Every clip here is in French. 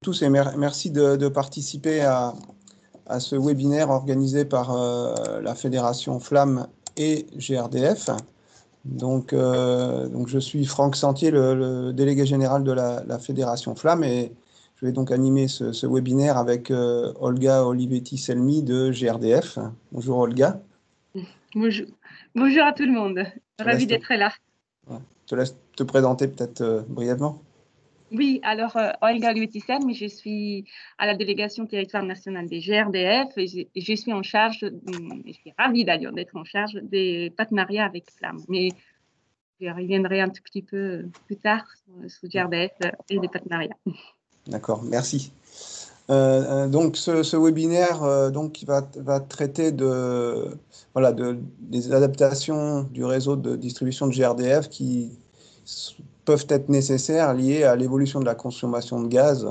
Tous et merci de participer à ce webinaire organisé par la Fédération Flamme et GRDF. Donc je suis Franck Sentier, le délégué général de la Fédération Flamme, et je vais donc animer ce webinaire avec Olga Olivetti-Selmi de GRDF. Bonjour Olga. Bonjour. Bonjour à tout le monde, ravi d'être là. Je te laisse te présenter peut-être brièvement. Oui, alors Olga Olivetti-Selmi, je suis à la délégation territoire nationale des GRDF et je suis en charge, je suis ravie d'ailleurs d'être en charge des partenariats avec Flamme. Mais je reviendrai un tout petit peu plus tard sur GRDF et les partenariats. D'accord, merci. Donc ce webinaire donc, va traiter des adaptations du réseau de distribution de GRDF qui peuvent être nécessaires liées à l'évolution de la consommation de gaz,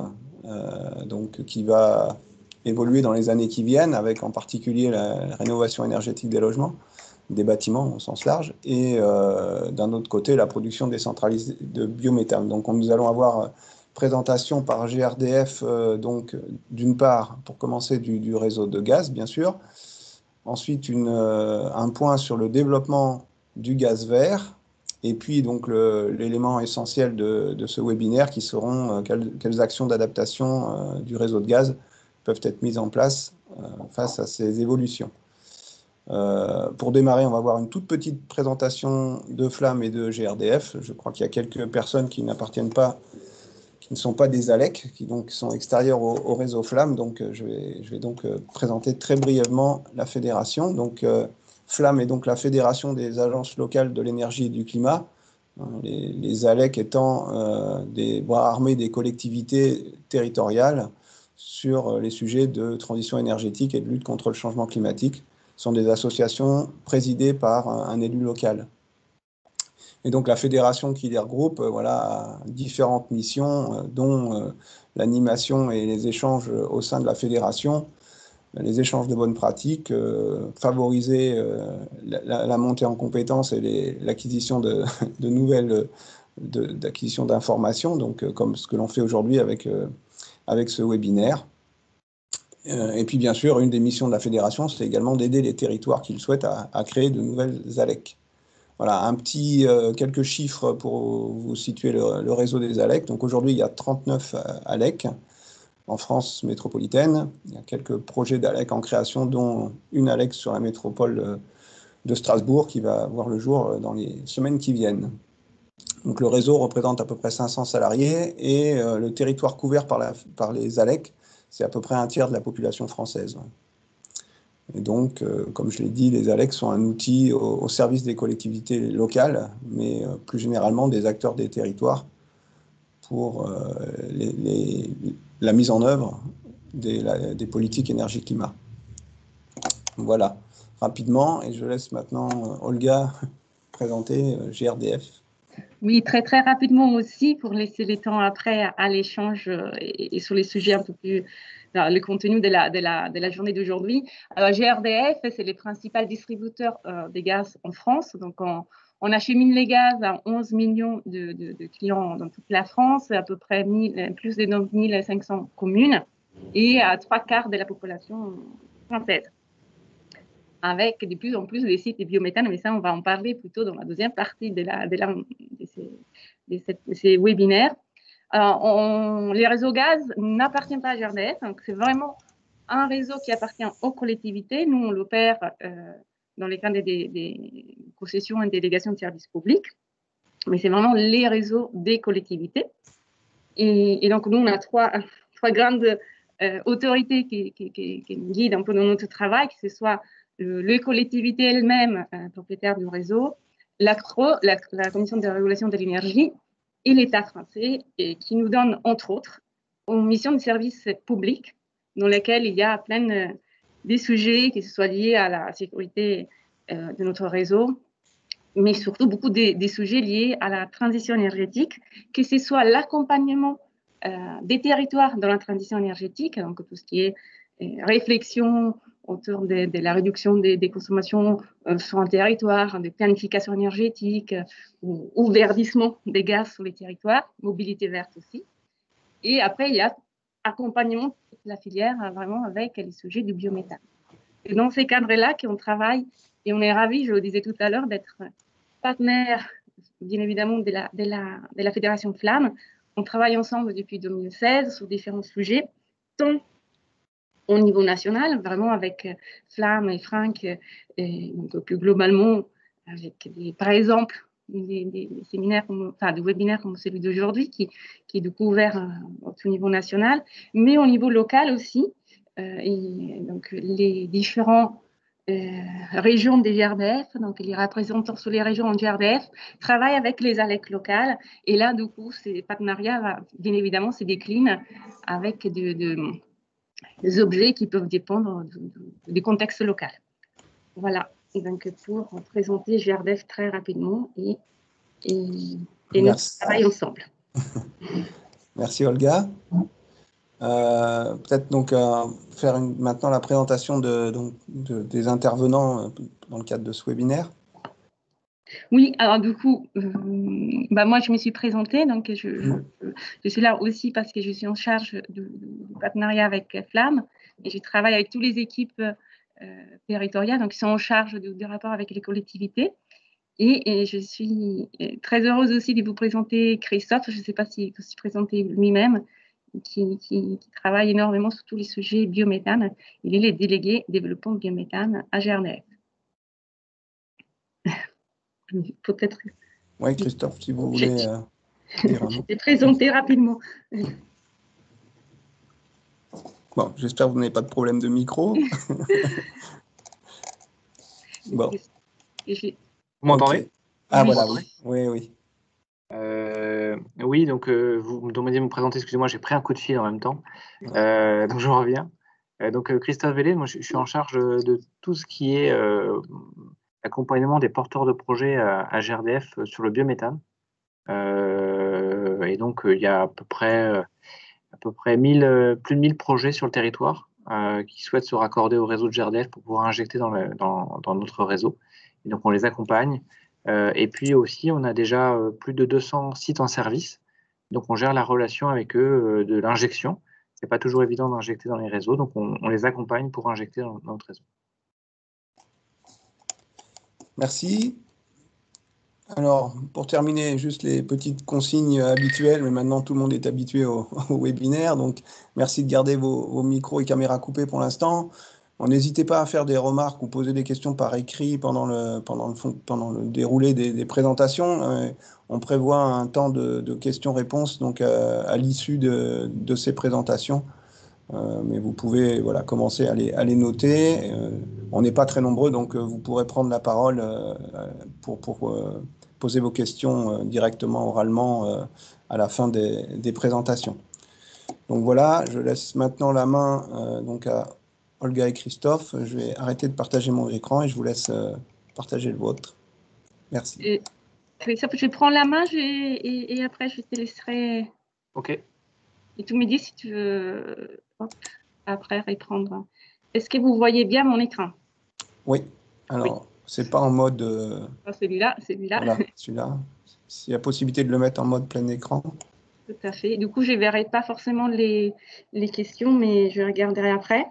donc qui va évoluer dans les années qui viennent, avec en particulier la rénovation énergétique des logements, des bâtiments au sens large, et d'un autre côté la production décentralisée de biométhane. Donc nous allons avoir présentation par GRDF, donc d'une part, pour commencer, du réseau de gaz, bien sûr. Ensuite, un point sur le développement du gaz vert. Et puis, donc, l'élément essentiel de ce webinaire qui seront quelles actions d'adaptation du réseau de gaz peuvent être mises en place face à ces évolutions. Pour démarrer, on va voir une toute petite présentation de Flamme et de GRDF. Je crois qu'il y a quelques personnes qui n'appartiennent pas, qui ne sont pas des ALEC, qui donc sont extérieurs au réseau Flamme. Donc, je vais donc présenter très brièvement la fédération. Donc, Flamme est donc la fédération des agences locales de l'énergie et du climat. Les ALEC étant des bras armés des collectivités territoriales sur les sujets de transition énergétique et de lutte contre le changement climatique. Ce sont des associations présidées par un élu local. Et donc la fédération qui les regroupe a différentes missions, dont l'animation et les échanges au sein de la fédération, les échanges de bonnes pratiques, favoriser la montée en compétences et l'acquisition de nouvelles d'acquisition d'informations, donc comme ce que l'on fait aujourd'hui avec ce webinaire. Et puis bien sûr, une des missions de la fédération, c'est également d'aider les territoires qui le souhaitent à créer de nouvelles ALEC. Voilà, quelques chiffres pour vous situer le réseau des ALEC. Donc aujourd'hui, il y a 39 ALEC en France métropolitaine. Il y a quelques projets d'ALEC en création, dont une ALEC sur la métropole de Strasbourg qui va voir le jour dans les semaines qui viennent. Donc le réseau représente à peu près 500 salariés et le territoire couvert par les ALEC, c'est à peu près un tiers de la population française. Et donc, comme je l'ai dit, les ALEC sont un outil au service des collectivités locales, mais plus généralement des acteurs des territoires pour la mise en œuvre des politiques énergie-climat. Voilà, rapidement, et je laisse maintenant Olga présenter GRDF. Oui, très très rapidement aussi, pour laisser le temps après à l'échange et sur les sujets un peu plus, le contenu de la journée d'aujourd'hui. Alors, GRDF, c'est le principal distributeur des gaz en France. Donc, on achemine les gaz à 11 millions de clients dans toute la France, à peu près plus de 9 500 communes et à 3/4 de la population française, avec de plus en plus des sites de biométhane, mais ça, on va en parler plutôt dans la deuxième partie de ces webinaires. Alors, les réseaux gaz n'appartiennent pas à GRDF, donc c'est vraiment un réseau qui appartient aux collectivités. Nous, on l'opère dans les cadres des concessions et délégations de services publics, mais c'est vraiment les réseaux des collectivités. Et donc, nous, on a trois grandes autorités qui nous guident un peu dans notre travail, que ce soit les collectivités elles-mêmes, propriétaires du réseau, la Commission de régulation de l'énergie et l'État français, et qui nous donne, entre autres, une mission de service public dans laquelle il y a plein des sujets, que ce soit liés à la sécurité de notre réseau, mais surtout beaucoup des sujets liés à la transition énergétique, que ce soit l'accompagnement des territoires dans la transition énergétique, donc tout ce qui est réflexion autour de la réduction des consommations sur un territoire, de planification énergétique, ou verdissement des gaz sur les territoires, mobilité verte aussi. Et après, il y a accompagnement de la filière vraiment avec les sujets du biométhane. Et dans ces cadres-là qu'on travaille, et on est ravis, je le disais tout à l'heure, d'être partenaire, bien évidemment, de la Fédération Flamme. On travaille ensemble depuis 2016 sur différents sujets, tant au niveau national, vraiment avec Flamme et Franck, et donc plus globalement, avec par exemple, des séminaires, des webinaires comme celui d'aujourd'hui, qui est du coup ouvert au niveau national, mais au niveau local aussi. Et donc, les différentes régions des GRDF, donc les représentants sur les régions en GRDF, travaillent avec les ALEC locales. Et là, du coup, ces partenariats, bien évidemment, se déclinent avec des objets qui peuvent dépendre du contexte local. Voilà, et donc pour présenter GRDF très rapidement et notre travail ensemble. Merci Olga. Peut-être donc faire maintenant la présentation des intervenants dans le cadre de ce webinaire. Oui, alors du coup, moi je me suis présentée, donc je suis là aussi parce que je suis en charge du partenariat avec Flamme et je travaille avec toutes les équipes territoriales, donc qui sont en charge du rapport avec les collectivités. Et je suis très heureuse aussi de vous présenter Christophe, je ne sais pas s'il peut se présenter lui-même, qui travaille énormément sur tous les sujets biométhane. Il est le délégué développement biométhane à GRDF. Peut-être. Oui, Christophe, si vous voulez dire un mot. Je t'ai présenté rapidement. Bon, j'espère que vous n'avez pas de problème de micro. Bon. Vous m'entendez? Okay. Ah, voilà, oui. Oui, donc vous me demandez de me présenter, excusez-moi, j'ai pris un coup de fil en même temps, donc je reviens. Donc Christophe Vélé, moi je suis en charge de tout ce qui est accompagnement des porteurs de projets à GRDF sur le biométhane. Et donc il y a à peu près plus de 1000 projets sur le territoire qui souhaitent se raccorder au réseau de GRDF pour pouvoir injecter dans notre réseau. Et donc on les accompagne. Et puis aussi, on a déjà plus de 200 sites en service. Donc on gère la relation avec eux de l'injection. C'est pas toujours évident d'injecter dans les réseaux, donc on les accompagne pour injecter dans notre réseau. Merci. Alors, pour terminer, juste les petites consignes habituelles, mais maintenant tout le monde est habitué au webinaire, donc merci de garder vos micros et caméras coupés pour l'instant. N'hésitez pas à faire des remarques ou poser des questions par écrit pendant le déroulé des présentations. On prévoit un temps de questions-réponses donc à l'issue de ces présentations. Mais vous pouvez commencer à les noter. On n'est pas très nombreux, donc vous pourrez prendre la parole pour poser vos questions directement, oralement, à la fin des présentations. Donc voilà, je laisse maintenant la main donc à Olga et Christophe. Je vais arrêter de partager mon écran et je vous laisse partager le vôtre. Merci. Christophe, je prends la main et après je te laisserai. Ok. Et tu me dis si tu veux après reprendre. Est-ce que vous voyez bien mon écran? Oui. Alors, c'est pas en mode. Celui-là. Voilà, celui-là. S'il y a possibilité de le mettre en mode plein écran. Tout à fait. Du coup, je ne verrai pas forcément les questions, mais je regarderai après.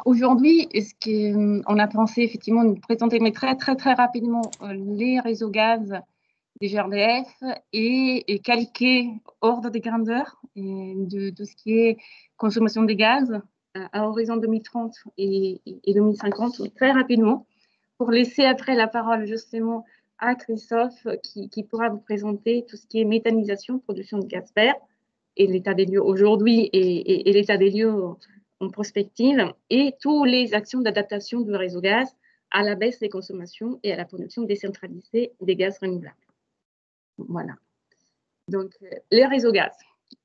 Aujourd'hui, on a pensé effectivement de présenter, mais très, très, très rapidement, les réseaux gaz des GRDF et calquer ordre des grandeurs de tout ce qui est consommation des gaz à horizon 2030 et 2050 très rapidement pour laisser après la parole justement à Christophe qui pourra vous présenter tout ce qui est méthanisation, production de gaz vert et l'état des lieux aujourd'hui et l'état des lieux en prospective et toutes les actions d'adaptation du réseau gaz à la baisse des consommations et à la production décentralisée des gaz renouvelables. Voilà. Donc, les réseaux gaz.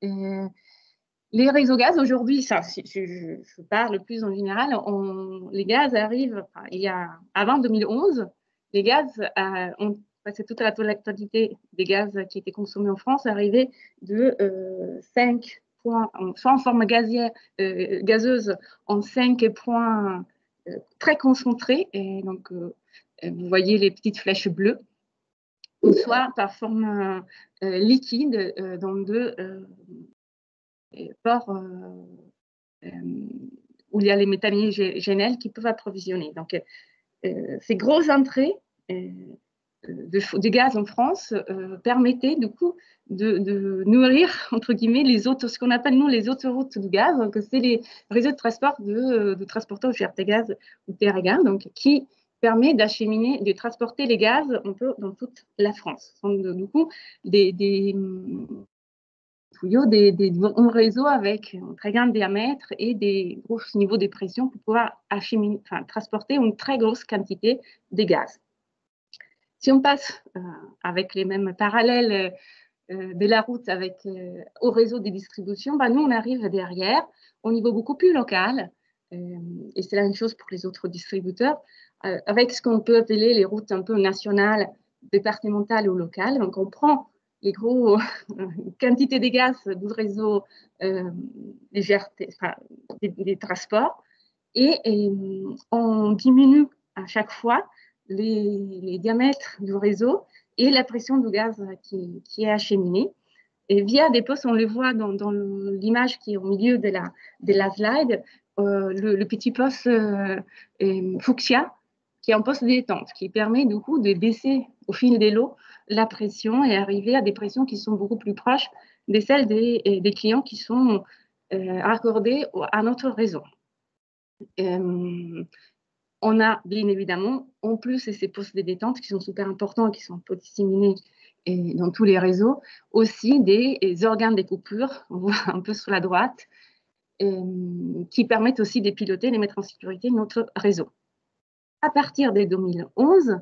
Les réseaux gaz, aujourd'hui, je parle plus en général, les gaz arrivent, avant 2011, les gaz ont passé toute la totalité des gaz qui étaient consommés en France, arrivaient de 5 points, soit en forme gazeuse, en 5 points très concentrés. Et donc, vous voyez les petites flèches bleues, ou soit par forme liquide dans ports où il y a les méthaniers GNL qui peuvent approvisionner. Donc, ces grosses entrées de gaz en France permettaient du coup de nourrir, entre guillemets, ce qu'on appelle nous les autoroutes du gaz, donc c'est les réseaux de transport de transporteurs GRT-Gaz ou TRGaz, donc qui permet d'acheminer, de transporter les gaz un peu dans toute la France. Donc, du coup, des tuyaux, un réseau avec un très grand diamètre et des gros niveaux de pression pour pouvoir transporter une très grosse quantité de gaz. Si on passe avec les mêmes parallèles de la route au réseau de distribution, nous, on arrive derrière au niveau beaucoup plus local, et c'est la même chose pour les autres distributeurs, avec ce qu'on peut appeler les routes un peu nationales, départementales ou locales. Donc, on prend les gros quantités de gaz du réseau des transports et on diminue à chaque fois les diamètres du réseau et la pression du gaz qui est acheminée. Et via des postes, on le voit dans l'image qui est au milieu de la slide, le petit poste fuchsia, qui est un poste de détente, qui permet du coup de baisser au fil de l'eau la pression et arriver à des pressions qui sont beaucoup plus proches de celles des clients qui sont raccordés à notre réseau. On a bien évidemment, en plus de ces postes de détente qui sont super importants et qui sont un peu disséminés dans tous les réseaux, aussi des organes de coupure, on voit un peu sur la droite, qui permettent aussi de piloter, de mettre en sécurité notre réseau. À partir de 2011,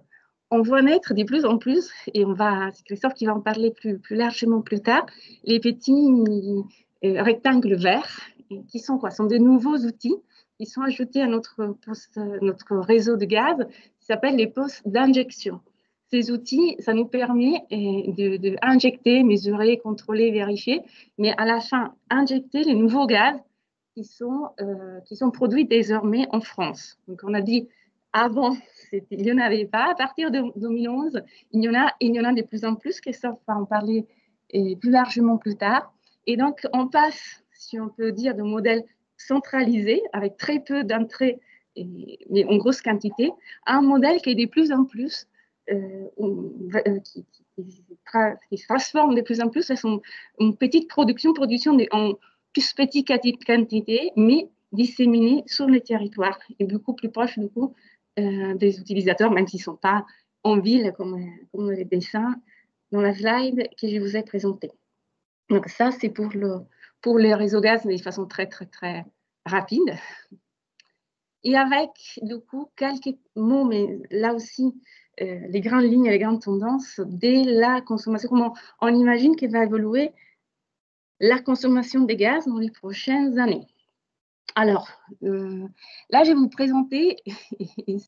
on voit naître de plus en plus, et c'est Christophe qui va en parler plus largement plus tard, les petits rectangles verts, qui sont quoi? Ce sont de nouveaux outils qui sont ajoutés à notre réseau de gaz, qui s'appellent les postes d'injection. Ces outils, ça nous permet d'injecter, mesurer, contrôler, vérifier, mais à la fin, injecter les nouveaux gaz qui sont produits désormais en France. Donc, on a dit avant, il n'y en avait pas. À partir de 2011, il y en a de plus en plus. Christophe va en parler plus largement plus tard. Et donc, on passe, si on peut dire, de modèle centralisé, avec très peu d'entrées, mais en grosse quantité, à un modèle qui est de plus en plus, qui se transforme de plus en plus vers une petite production en plus petite quantité, mais disséminée sur le territoire et beaucoup plus proche du coup des utilisateurs, même s'ils ne sont pas en ville comme les dessins dans la slide que je vous ai présentée. Donc ça, c'est pour les réseaux gaz, mais de façon très, très, très rapide. Et avec, du coup, quelques mots, mais là aussi, les grandes lignes et les grandes tendances dès la consommation, comment on imagine qu'elle va évoluer la consommation des gaz dans les prochaines années. Alors, là, je vais vous présenter une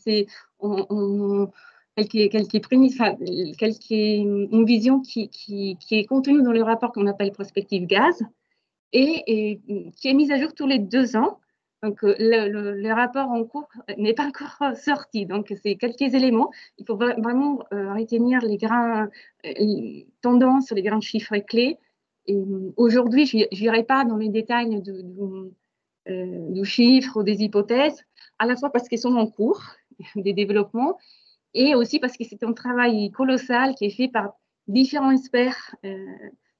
vision qui est contenue dans le rapport qu'on appelle Prospective Gaz et qui est mise à jour tous les 2 ans. Donc, le rapport en cours n'est pas encore sorti. Donc, c'est quelques éléments. Il faut vraiment retenir les grandes tendances, les grands chiffres clés. Aujourd'hui, je n'irai pas dans les détails du chiffre ou des hypothèses, à la fois parce qu'ils sont en cours des développements et aussi parce que c'est un travail colossal qui est fait par différents experts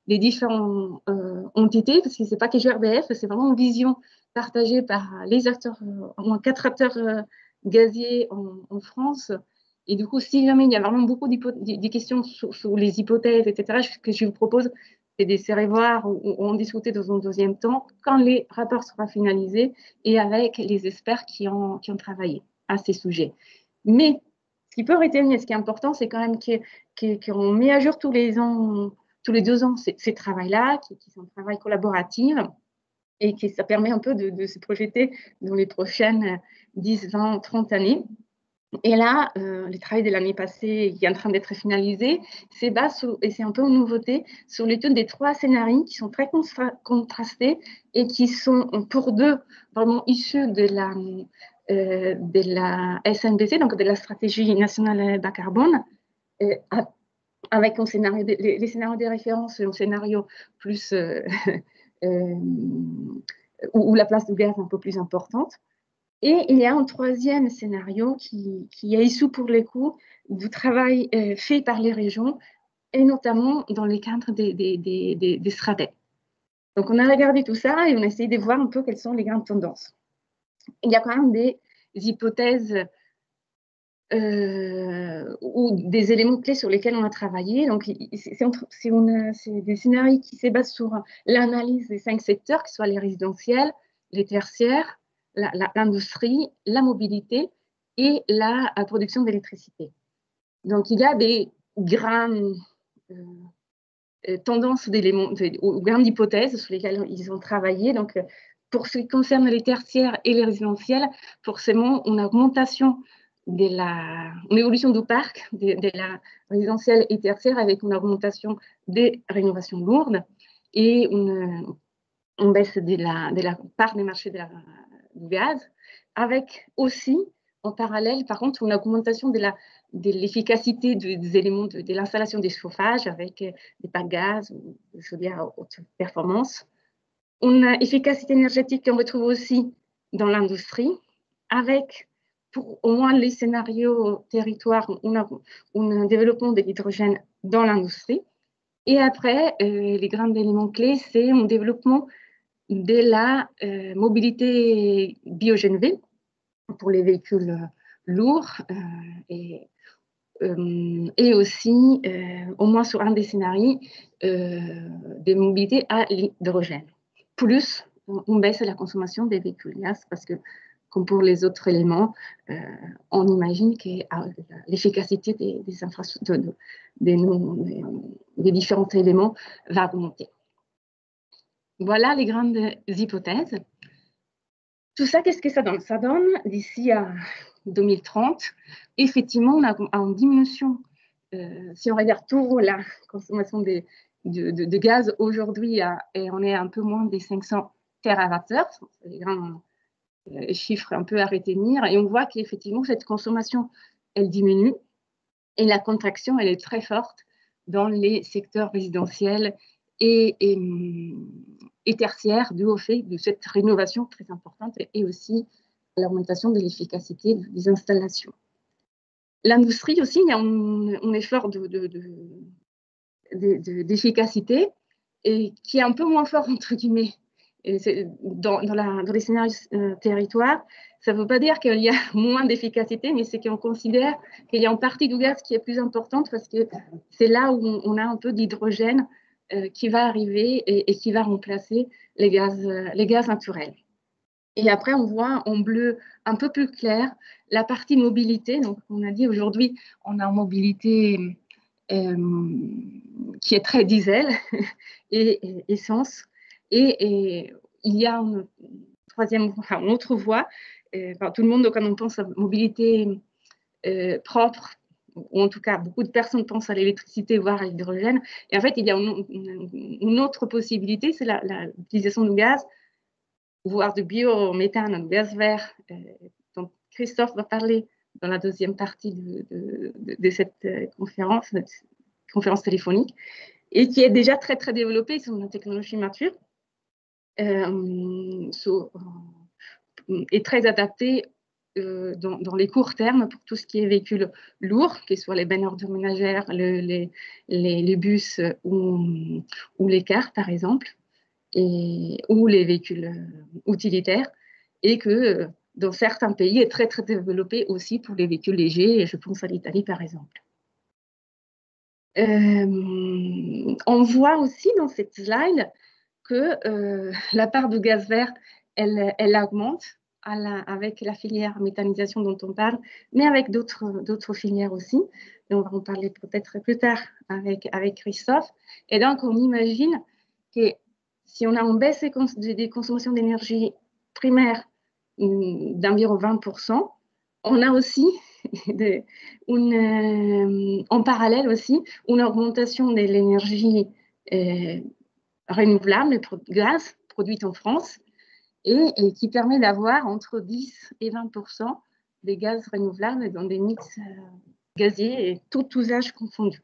des différentes entités, parce que ce n'est pas que GRDF, c'est vraiment une vision partagée par les acteurs, au moins 4 acteurs gaziers en France. Et du coup, si jamais il y a vraiment beaucoup de questions sur les hypothèses, etc., ce que je vous propose, c'est d'essayer de voir ou en discuter dans un deuxième temps quand les rapports seront finalisés et avec les experts qui ont travaillé à ces sujets. Mais ce qui peut retenir, ce qui est important, c'est quand même qu'on met à jour tous les 2 ans ces travails-là, qui sont un travail collaboratif et que ça permet un peu de se projeter dans les prochaines 10, 20, 30 années. Et là, le travail de l'année passée qui est en train d'être finalisé, c'est un peu une nouveauté sur l'étude des 3 scénarios qui sont très contrastés et qui sont pour 2 vraiment issus de la SNBC, donc de la stratégie nationale bas carbone, avec les scénarios de référence, un scénario plus où la place du gaz est un peu plus importante. Et il y a un troisième scénario qui est issu pour le coup du travail fait par les régions, et notamment dans le cadre des SRADET. Donc, on a regardé tout ça et on a essayé de voir un peu quelles sont les grandes tendances. Il y a quand même des hypothèses ou des éléments clés sur lesquels on a travaillé. Donc, c'est des scénarios qui se basent sur l'analyse des 5 secteurs, que ce soit les résidentiels, les tertiaires, l'industrie, la mobilité et la production d'électricité. Donc, il y a des grandes tendances d'éléments, ou grandes hypothèses sur lesquelles ils ont travaillé. Donc, pour ce qui concerne les tertiaires et les résidentiels, forcément, une augmentation une évolution du parc de la résidentielle et tertiaire avec une augmentation des rénovations lourdes et une baisse de la part des marchés du gaz, avec aussi, en parallèle, par contre, une augmentation de l'efficacité des éléments de l'installation des chauffages avec des packs gaz ou des chaudières à haute performance. Une efficacité énergétique qu'on retrouve aussi dans l'industrie, avec, pour au moins les scénarios territoires, un développement de l'hydrogène dans l'industrie. Et après, les grands éléments clés, c'est un développement de la mobilité biogénérée pour les véhicules lourds et aussi, au moins sur un des scénarios, des mobilités à l'hydrogène. Plus, on baisse la consommation des véhicules gaz parce que, comme pour les autres éléments, on imagine que l'efficacité des infrastructures, des différents éléments va augmenter. Voilà les grandes hypothèses. Tout ça, qu'est-ce que ça donne? Ça donne, d'ici à 2030, effectivement, on a en diminution, si on regarde tout la consommation de gaz aujourd'hui, et on est un peu moins des 500 TWh, c'est des grands chiffres un peu à retenir, et on voit qu'effectivement, cette consommation, elle diminue, et la contraction, elle est très forte dans les secteurs résidentiels et tertiaires, dû au fait de cette rénovation très importante et aussi à l'augmentation de l'efficacité des installations. L'industrie aussi, il y a un effort d'efficacité et qui est un peu moins fort, entre guillemets, dans les scénarios territoires. Ça ne veut pas dire qu'il y a moins d'efficacité, mais c'est qu'on considère qu'il y a une partie du gaz qui est plus importante parce que c'est là où on a un peu d'hydrogène qui va arriver et qui va remplacer les gaz naturels. Et après, on voit en bleu un peu plus clair la partie mobilité. Donc, on a dit aujourd'hui, on a une mobilité qui est très diesel et essence. Et il y a une autre voie. Tout le monde, quand on pense à mobilité propre, ou en tout cas, beaucoup de personnes pensent à l'électricité, voire à l'hydrogène. Et en fait, il y a une autre possibilité, c'est l'utilisation du gaz, voire du biométhane, du gaz vert, dont Christophe va parler dans la deuxième partie de cette conférence téléphonique, et qui est déjà très, très développée sur une technologie mature et très adaptée dans les courts termes pour tout ce qui est véhicules lourds, que ce soit les bennes ordures ménagères, les bus ou les cars, par exemple, ou les véhicules utilitaires, et que dans certains pays est très, très développé aussi pour les véhicules légers, et je pense à l'Italie, par exemple. On voit aussi dans cette slide que la part de gaz vert, elle augmente avec la filière méthanisation dont on parle, mais avec d'autres filières aussi. Et on va en parler peut-être plus tard avec Christophe. Et donc, on imagine que si on a une baisse des consommations d'énergie primaire d'environ 20%, on a aussi en parallèle aussi une augmentation de l'énergie renouvelable, gaz produite en France, et qui permet d'avoir entre 10 et 20% des gaz renouvelables dans des mix gaziers et tout usage confondu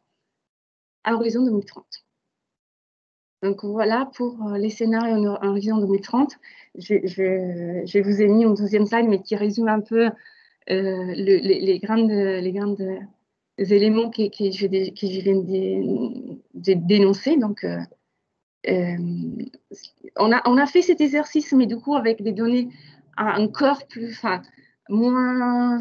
à l'horizon 2030. Donc voilà pour les scénarios en horizon 2030. Je vous ai mis une deuxième slide, mais qui résume un peu les grandes éléments que je viens de dénoncer. Donc, on a fait cet exercice, mais du coup, avec des données encore plus, enfin, moins,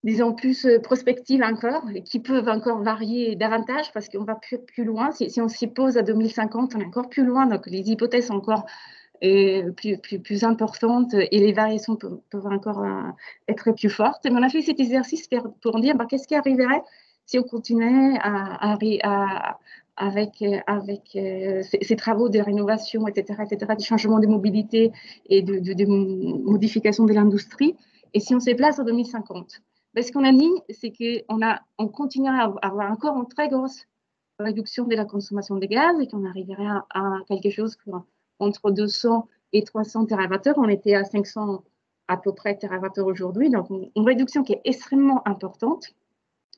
disons, plus prospectives encore, et qui peuvent encore varier davantage parce qu'on va plus loin. Si on s'y pose à 2050, on est encore plus loin, donc les hypothèses sont encore plus importantes et les variations peuvent encore être plus fortes. Mais on a fait cet exercice pour dire qu'est-ce qui arriverait si on continuait avec ces travaux de rénovation, etc., de changement de mobilité et de modification de l'industrie. Et si on se place en 2050, ce qu'on a dit, c'est qu'on continuerait à avoir encore une très grosse réduction de la consommation de gaz et qu'on arriverait à quelque chose entre 200 et 300 TWh. On était à 500 à peu près TWh aujourd'hui, donc une réduction qui est extrêmement importante.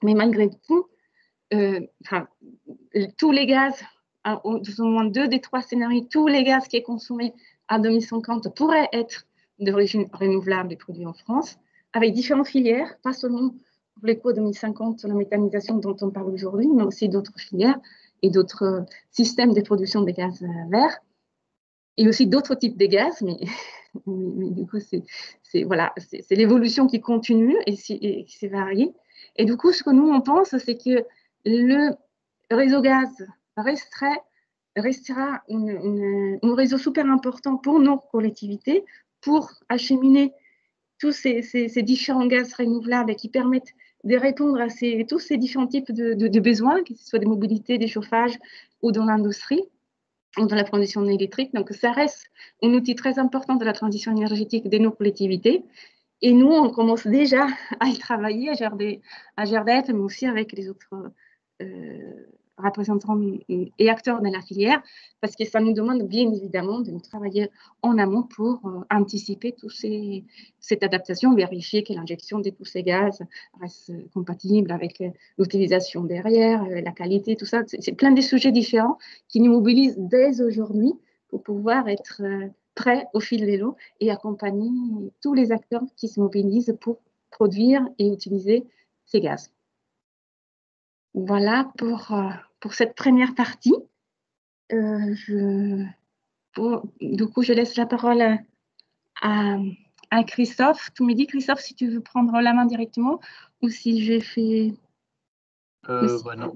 Mais malgré tout, tous les gaz, au moins 2 des 3 scénarios, tous les gaz qui est consommé à 2050 pourraient être d'origine renouvelable et produits en France, avec différentes filières, pas seulement pour l'éco 2050, la méthanisation dont on parle aujourd'hui, mais aussi d'autres filières et d'autres systèmes de production de gaz verts, et aussi d'autres types de gaz, mais du coup, c'est l'évolution qui continue et qui s'est variée. Et du coup, ce que nous, on pense, c'est que le réseau gaz restera un réseau super important pour nos collectivités, pour acheminer tous ces différents gaz renouvelables qui permettent de répondre à tous ces différents types de besoins, que ce soit des mobilités, des chauffages ou dans l'industrie ou dans la transition électrique. Donc, ça reste un outil très important de la transition énergétique de nos collectivités. Et nous, on commence déjà à y travailler à GRDF, mais aussi avec les autres représentants et acteurs de la filière, parce que ça nous demande bien évidemment de travailler en amont pour anticiper cette adaptation, vérifier que l'injection de tous ces gaz reste compatible avec l'utilisation derrière, la qualité, tout ça. C'est plein de sujets différents qui nous mobilisent dès aujourd'hui pour pouvoir être prêts au fil de l'eau et accompagner tous les acteurs qui se mobilisent pour produire et utiliser ces gaz. Voilà pour cette première partie. Du coup, je laisse la parole à Christophe. Tu me dis, Christophe, si tu veux prendre la main directement ou si j'ai fait... Non,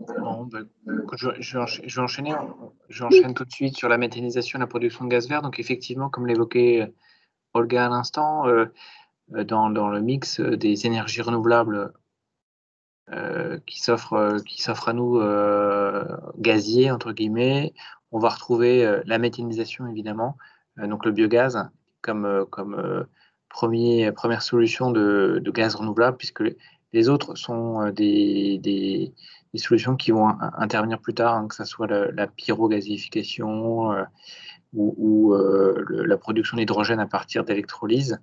j'enchaîne tout de suite sur la méthanisation et la production de gaz vert. Donc effectivement, comme l'évoquait Olga à l'instant, dans le mix des énergies renouvelables qui s'offrent à nous gaziers, entre guillemets, on va retrouver la méthanisation évidemment, donc le biogaz comme première solution de gaz renouvelable, puisque les autres sont des solutions qui vont intervenir plus tard, que ce soit la pyrogazéification ou la production d'hydrogène à partir d'électrolyse,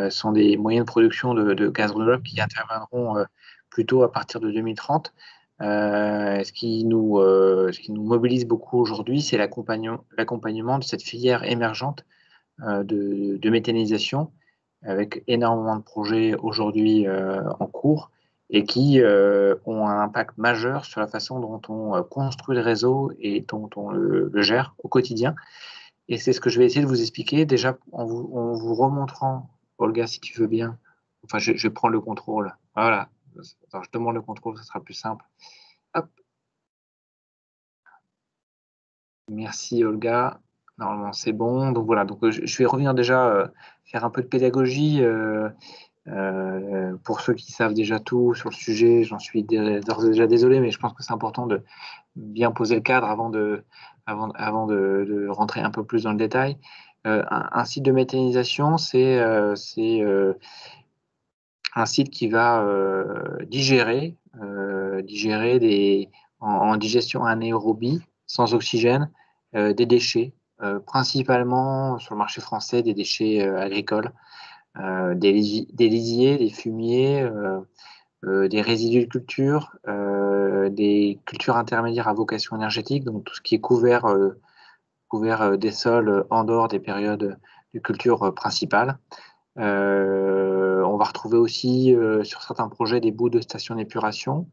sont des moyens de production de gaz renouvelable qui interviendront plutôt à partir de 2030. Ce qui nous mobilise beaucoup aujourd'hui, c'est l'accompagnement de cette filière émergente de méthanisation, avec énormément de projets aujourd'hui en cours et qui ont un impact majeur sur la façon dont on construit le réseau et dont on le gère au quotidien. Et c'est ce que je vais essayer de vous expliquer, déjà en vous remontrant, Olga, si tu veux bien. Enfin, je prends le contrôle. Voilà. Attends, je demande le contrôle, ce sera plus simple. Hop. Merci, Olga. Normalement, c'est bon. Donc voilà, donc, je vais revenir déjà faire un peu de pédagogie. Pour ceux qui savent déjà tout sur le sujet, j'en suis d'ores et déjà désolé, mais je pense que c'est important de bien poser le cadre avant de rentrer un peu plus dans le détail. Un site de méthanisation, c'est un site qui va digérer en digestion anaérobie, sans oxygène, des déchets, principalement sur le marché français, des déchets agricoles, des lisiers, des fumiers, des résidus de culture, des cultures intermédiaires à vocation énergétique, donc tout ce qui est couvert des sols en dehors des périodes de culture principales. On va retrouver aussi sur certains projets des bouts de stations d'épuration,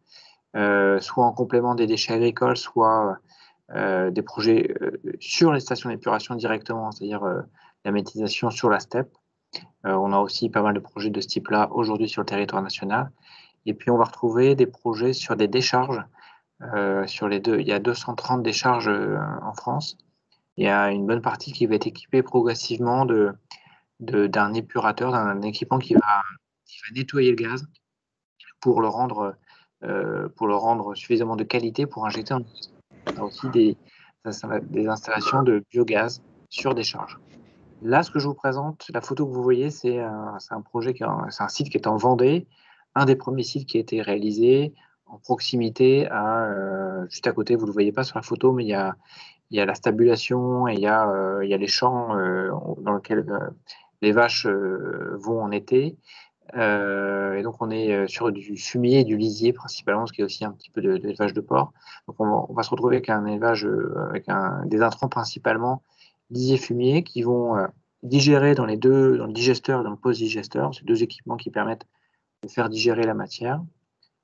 soit en complément des déchets agricoles, soit des projets sur les stations d'épuration directement, c'est-à-dire la méthanisation sur la steppe. On a aussi pas mal de projets de ce type-là aujourd'hui sur le territoire national. Et puis on va retrouver des projets sur des décharges. Il y a 230 décharges en France. Il y a une bonne partie qui va être équipée progressivement d'un épurateur, d'un équipement qui va nettoyer le gaz pour le rendre suffisamment de qualité pour injecter en gaz. On a aussi des installations de biogaz sur décharge. Là, ce que je vous présente, la photo que vous voyez, c'est un site qui est en Vendée, un des premiers sites qui a été réalisé en proximité juste à côté, vous ne le voyez pas sur la photo, mais il y a la stabulation et il y a les champs dans lesquels les vaches vont en été. Et donc, on est sur du fumier et du lisier principalement, ce qui est aussi un petit peu d'élevage de porc. Donc, on va se retrouver avec un élevage avec des intrants principalement lisier fumier qui vont digérer dans le digesteur et dans le post-digesteur. C'est deux équipements qui permettent de faire digérer la matière.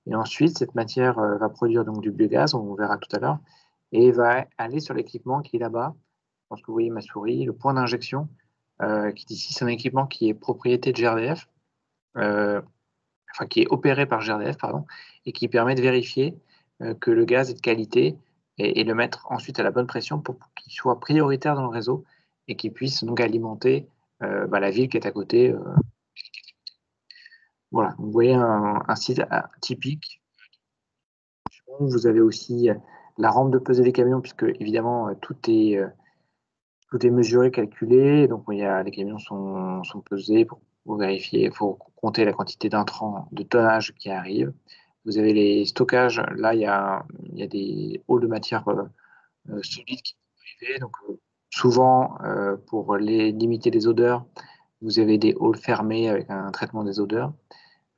Et ensuite, cette matière va produire donc du biogaz, on verra tout à l'heure, et va aller sur l'équipement qui est là-bas. Je pense que vous voyez ma souris, le point d'injection, qui ici, c'est un équipement qui est propriété de GRDF, qui est opéré par GRDF, pardon, et qui permet de vérifier que le gaz est de qualité et le mettre ensuite à la bonne pression pour qu'il soit prioritaire dans le réseau et qu'il puisse donc alimenter la ville qui est à côté. Voilà, vous voyez un site typique. Vous avez aussi la rampe de pesée des camions, puisque évidemment tout est mesuré, calculé. Donc les camions sont pesés pour vérifier. Il faut compter la quantité d'intrants, de tonnage qui arrive. Vous avez les stockages. Là, il y a des halls de matière solides qui peuvent arriver. Donc, souvent, pour limiter les odeurs, vous avez des halls fermés avec un traitement des odeurs.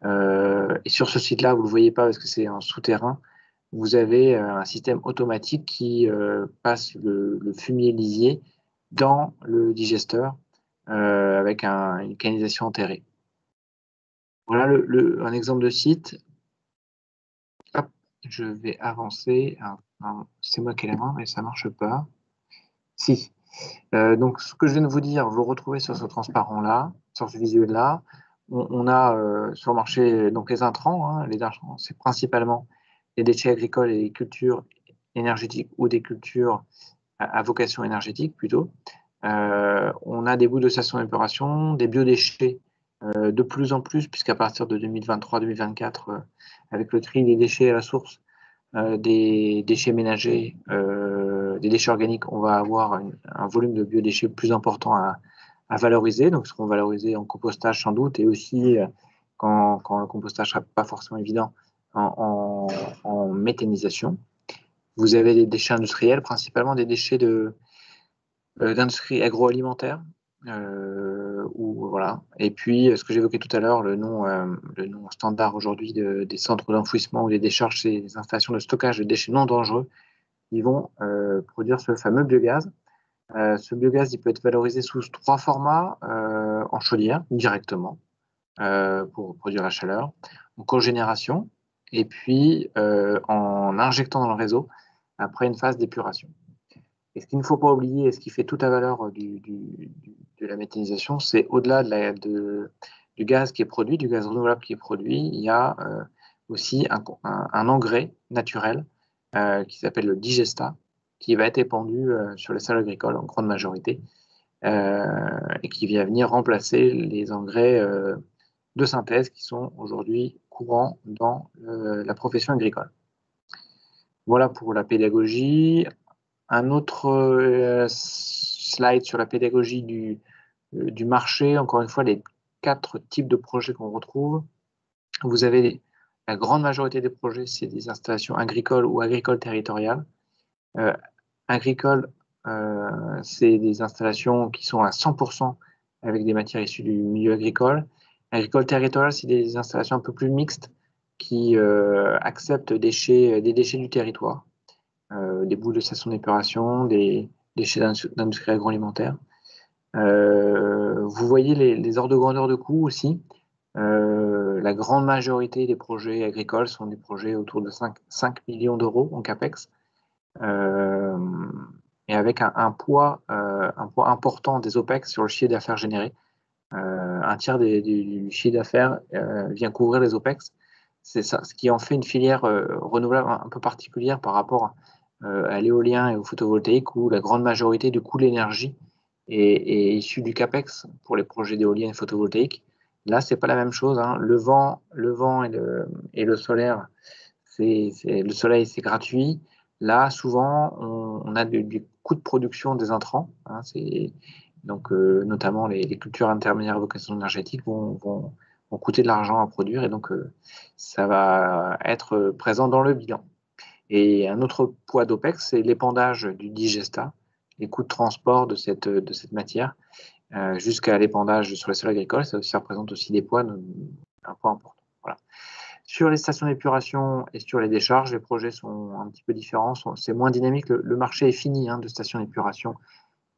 Et sur ce site-là, vous ne le voyez pas parce que c'est en souterrain. Vous avez un système automatique qui passe le fumier lisier dans le digesteur avec une canalisation enterrée. Voilà un exemple de site. Hop, je vais avancer. C'est moi qui ai la main, mais ça ne marche pas. Si. Donc, ce que je viens de vous dire, vous le retrouvez sur ce transparent-là, sur ce visuel-là. On a sur le marché donc les intrants. Les intrants, c'est principalement les déchets agricoles et les cultures énergétiques ou des cultures à vocation énergétique plutôt. On a des bouts de station d'épuration, des biodéchets de plus en plus, puisqu'à partir de 2023-2024, avec le tri des déchets à la source, des déchets ménagers, des déchets organiques, on va avoir un volume de biodéchets plus important à valoriser, donc seront valorisés en compostage sans doute, et aussi quand le compostage ne sera pas forcément évident, en méthanisation. Vous avez des déchets industriels, principalement des déchets d'industrie agroalimentaire, voilà. Et puis, ce que j'évoquais tout à l'heure, le nom standard aujourd'hui des centres d'enfouissement ou des décharges, c'est des installations de stockage de déchets non dangereux qui vont produire ce fameux biogaz. Ce biogaz, il peut être valorisé sous 3 formats, en chaudière directement pour produire la chaleur, en cogénération, et puis en injectant dans le réseau après une phase d'épuration. Et ce qu'il ne faut pas oublier, et ce qui fait toute la valeur de la méthanisation, c'est au-delà du gaz qui est produit, du gaz renouvelable qui est produit, il y a aussi un engrais naturel qui s'appelle le digesta, qui va être épandu sur les sols agricoles en grande majorité, et qui vient venir remplacer les engrais de synthèse qui sont aujourd'hui courants dans la profession agricole. Voilà pour la pédagogie. Un autre slide sur la pédagogie du marché. Encore une fois, les 4 types de projets qu'on retrouve. Vous avez la grande majorité des projets, c'est des installations agricoles ou agricoles territoriales. Agricoles, c'est des installations qui sont à 100% avec des matières issues du milieu agricole. Agricole territorial, c'est des installations un peu plus mixtes, qui acceptent des déchets du territoire, des bouts de stations d'épuration, des déchets d'industrie agroalimentaire. Vous voyez les ordres de grandeur de coûts aussi. La grande majorité des projets agricoles sont des projets autour de 5 millions d'euros en CAPEX, et avec un poids important des OPEX sur le chiffre d'affaires généré. Un tiers du chiffre d'affaires vient couvrir les OPEX. C'est ça, ce qui en fait une filière renouvelable un peu particulière par rapport à l'éolien et au photovoltaïque, où la grande majorité du coût de l'énergie est issue du CAPEX pour les projets d'éolien et photovoltaïque. Là, c'est pas la même chose, hein. Le vent et le solaire, le soleil, c'est gratuit. Là, souvent, on a du coût de production des intrants, hein. Donc, notamment les cultures intermédiaires à vocation énergétique vont coûter de l'argent à produire, et donc ça va être présent dans le bilan. Et un autre poids d'OPEX, c'est l'épandage du digesta, les coûts de transport de cette matière, jusqu'à l'épandage sur les sols agricoles. Ça représente aussi un poids important. Voilà. Sur les stations d'épuration et sur les décharges, les projets sont un petit peu différents. C'est moins dynamique. Le marché est fini, hein, de stations d'épuration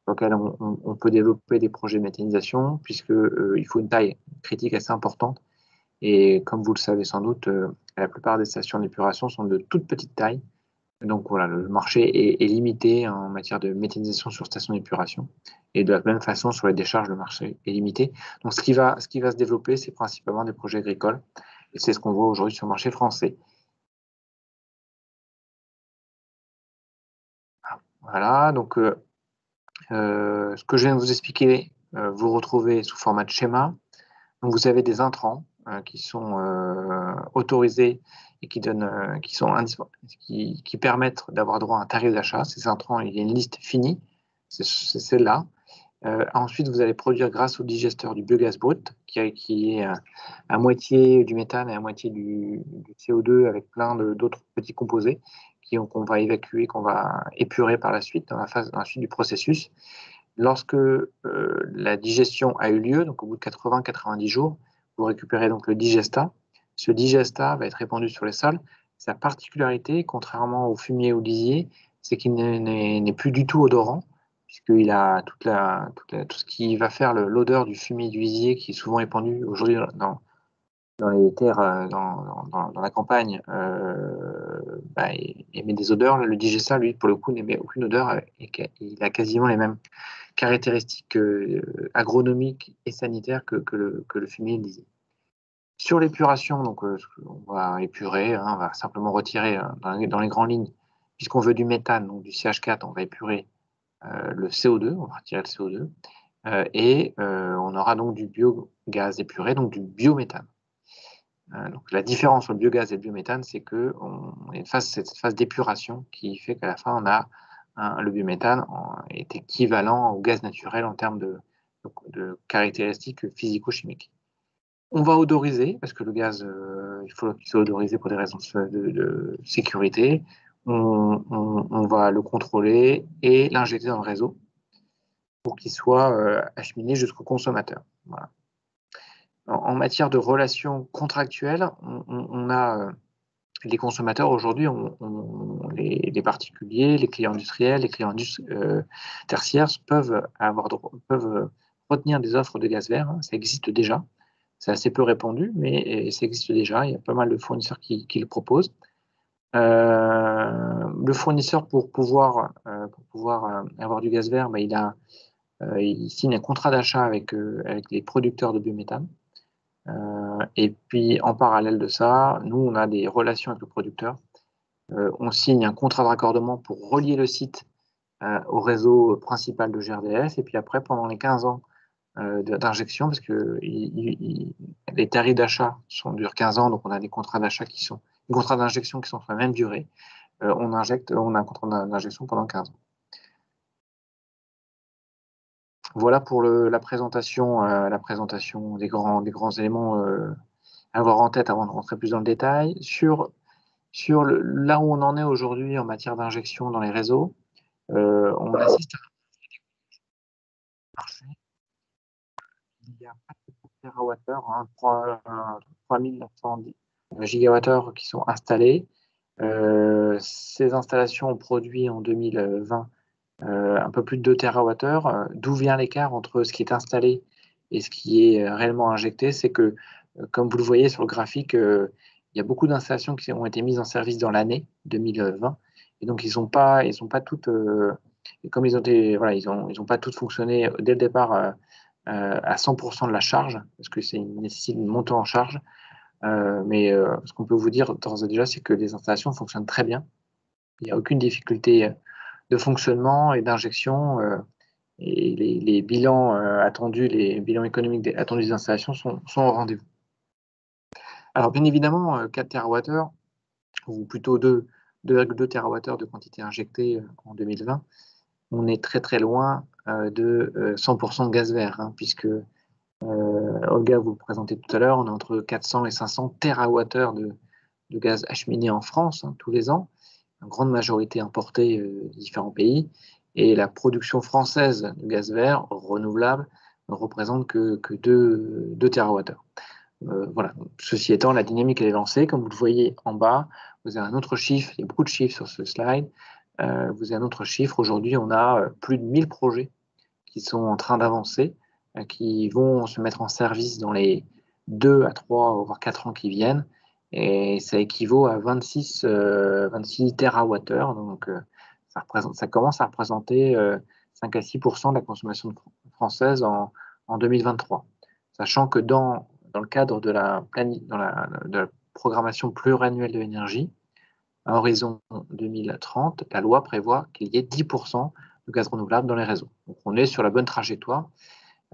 sur lequel on peut développer des projets de méthanisation, puisqu'il faut une taille critique assez importante. Et comme vous le savez sans doute, la plupart des stations d'épuration sont de toute petite taille. Donc voilà, le marché est limité en matière de méthanisation sur station d'épuration. Et de la même façon, sur les décharges, le marché est limité. Donc ce qui va se développer, c'est principalement des projets agricoles. Et c'est ce qu'on voit aujourd'hui sur le marché français. Voilà, donc ce que je viens de vous expliquer, vous retrouvez sous format de schéma. Donc vous avez des intrants qui sont autorisés et qui permettent d'avoir droit à un tarif d'achat. Ces intrants, il y a une liste finie, c'est celle-là. Ensuite, vous allez produire grâce au digesteur du biogaz brut, qui est à moitié du méthane et à moitié du CO2, avec plein d'autres petits composés qu'on va évacuer, qu'on va épurer par la suite, dans la suite du processus. Lorsque la digestion a eu lieu, donc au bout de 80-90 jours, vous récupérez donc le digesta. Ce digesta va être répandu sur les sols. Sa particularité, contrairement au fumier ou lisier, c'est qu'il n'est plus du tout odorant, puisqu'il a tout ce qui va faire l'odeur du fumier du lisier, qui est souvent répandu aujourd'hui dans les terres, dans la campagne, émet des odeurs. Le digesta, lui, pour le coup, n'émet aucune odeur, et il a quasiment les mêmes caractéristiques agronomiques et sanitaires que le fumier lisier. Sur l'épuration, donc on va épurer, hein, on va simplement retirer dans les grandes lignes, puisqu'on veut du méthane, donc du CH4, on va épurer le CO2, on va retirer le CO2, et on aura donc du biogaz épuré, donc du biométhane. Donc la différence entre le biogaz et le biométhane, c'est qu'on a cette phase d'épuration qui fait qu'à la fin, on a le biométhane est équivalent au gaz naturel en termes de caractéristiques physico-chimiques. On va odoriser, parce que le gaz, il faut qu'il soit odorisé pour des raisons de sécurité. On va le contrôler et l'injecter dans le réseau pour qu'il soit acheminé jusqu'au consommateur. Voilà. En matière de relations contractuelles, on a les consommateurs aujourd'hui, les particuliers, les clients industriels, les clients tertiaires peuvent retenir des offres de gaz vert, hein. Ça existe déjà. C'est assez peu répandu, mais ça existe déjà. Il y a pas mal de fournisseurs qui le proposent. Le fournisseur, pour pouvoir avoir du gaz vert, il signe un contrat d'achat avec les producteurs de biométhane. Et puis, en parallèle de ça, nous, on a des relations avec le producteur. On signe un contrat de raccordement pour relier le site au réseau principal de GRDF. Et puis après, pendant les 15 ans d'injection, parce que les tarifs d'achat durent 15 ans, donc on a des contrats d'achat des contrats d'injection qui sont sur la même durée. On a un contrat d'injection pendant 15 ans. Voilà pour la présentation des grands éléments à avoir en tête avant de rentrer plus dans le détail. Sur là où on en est aujourd'hui en matière d'injection dans les réseaux, on assiste à un marché. Il y a pas de TWh, 3910 gigawattheures qui sont installés. Ces installations ont produit en 2020 un peu plus de 2 TWh. D'où vient l'écart entre ce qui est installé et ce qui est réellement injecté? C'est que, comme vous le voyez sur le graphique, il y a beaucoup d'installations qui ont été mises en service dans l'année 2020, et donc ils n'ont pas toutes, et comme voilà, ils ont pas toutes fonctionné dès le départ à 100% de la charge, parce que c'est nécessite une montée en charge. Mais ce qu'on peut vous dire d'ores et déjà, c'est que les installations fonctionnent très bien. Il n'y a aucune difficulté de fonctionnement et d'injection, et les bilans attendus, les bilans économiques attendus des installations sont au rendez-vous. Alors bien évidemment, 4 TWh, ou plutôt 2,2 TWh de quantité injectée en 2020, on est très très loin de 100% de gaz vert, hein, puisque Olga vous le présentez tout à l'heure, on est entre 400 et 500 TWh de gaz acheminé en France, hein, tous les ans, en grande majorité importée de différents pays. Et la production française de gaz vert renouvelable ne représente que 2 TWh. Voilà. Ceci étant, la dynamique elle est lancée. Comme vous le voyez en bas, vous avez un autre chiffre, il y a beaucoup de chiffres sur ce slide. Vous avez un autre chiffre. Aujourd'hui, on a plus de 1000 projets qui sont en train d'avancer, qui vont se mettre en service dans les 2 à 3, voire 4 ans qui viennent. Et ça équivaut à 26 TWh. Donc, ça commence à représenter 5 à 6% de la consommation française en 2023. Sachant que dans le cadre de la programmation pluriannuelle de l'énergie, à horizon 2030, la loi prévoit qu'il y ait 10% de gaz renouvelable dans les réseaux. Donc on est sur la bonne trajectoire,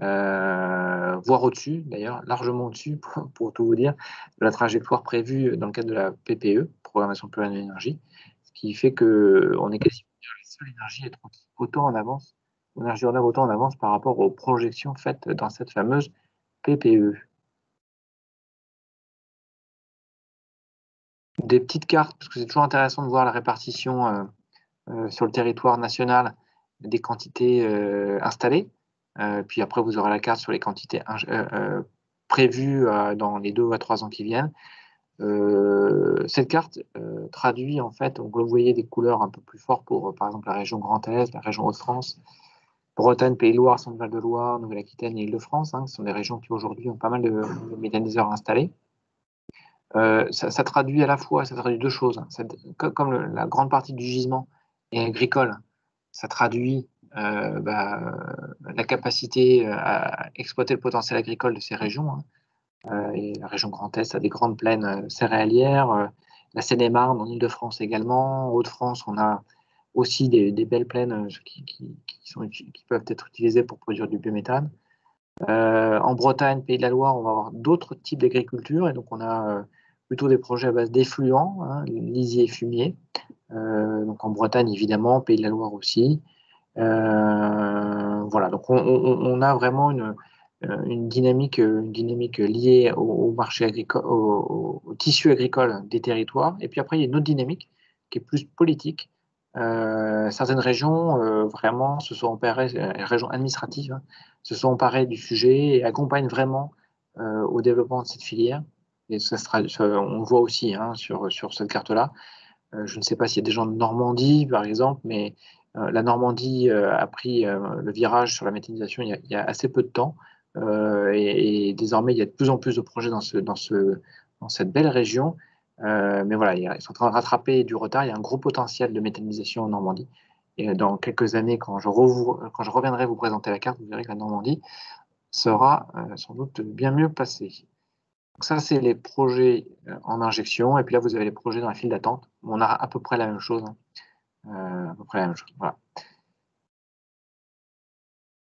voire au-dessus, d'ailleurs, largement au-dessus, pour tout vous dire, de la trajectoire prévue dans le cadre de la PPE, Programmation pluriannuelle de l'énergie, ce qui fait qu'on est quasiment la seule énergie à être autant en avance, énergie renouvelable autant en avance par rapport aux projections faites dans cette fameuse PPE. Des petites cartes, parce que c'est toujours intéressant de voir la répartition sur le territoire national des quantités installées. Puis après, vous aurez la carte sur les quantités prévues dans les 2 à 3 ans qui viennent. Cette carte traduit, en fait, donc vous voyez des couleurs un peu plus fortes pour, par exemple, la région Grand Est, la région Hauts-de-France, Bretagne, Pays de Loire, Centre-Val de Loire, Nouvelle-Aquitaine et Île-de-France. Hein, ce sont des régions qui aujourd'hui ont pas mal de méthaniseurs installés. Ça traduit à la fois, ça traduit deux choses. Hein. Comme la grande partie du gisement est agricole, ça traduit la capacité à exploiter le potentiel agricole de ces régions. Hein. Et la région Grand Est a des grandes plaines céréalières, la Seine-et-Marne en Île-de-France également. En Hauts-de-France, on a aussi des belles plaines qui peuvent être utilisées pour produire du biométhane. En Bretagne, Pays de la Loire, on va avoir d'autres types d'agriculture, et donc on a plutôt des projets à base d'effluents, hein, lisier et fumier. Donc en Bretagne, évidemment, Pays de la Loire aussi. Voilà, donc on a vraiment une dynamique liée au marché agricole, au tissu agricole des territoires. Et puis après, il y a une autre dynamique qui est plus politique. Certaines régions vraiment se sont emparées, régions administratives, hein, se sont emparées du sujet et accompagnent vraiment au développement de cette filière. Et on le voit aussi, hein, sur cette carte-là. Je ne sais pas s'il y a des gens de Normandie, par exemple, mais la Normandie a pris le virage sur la méthanisation il y a assez peu de temps. Et désormais, il y a de plus en plus de projets dans cette belle région. Mais voilà, ils sont en train de rattraper du retard. Il y a un gros potentiel de méthanisation en Normandie. Et dans quelques années, quand je reviendrai vous présenter la carte, vous verrez que la Normandie sera sans doute bien mieux placée. Donc ça, c'est les projets en injection. Et puis là, vous avez les projets dans la file d'attente. On a à peu près la même chose. Hein. À peu près la même chose. Voilà.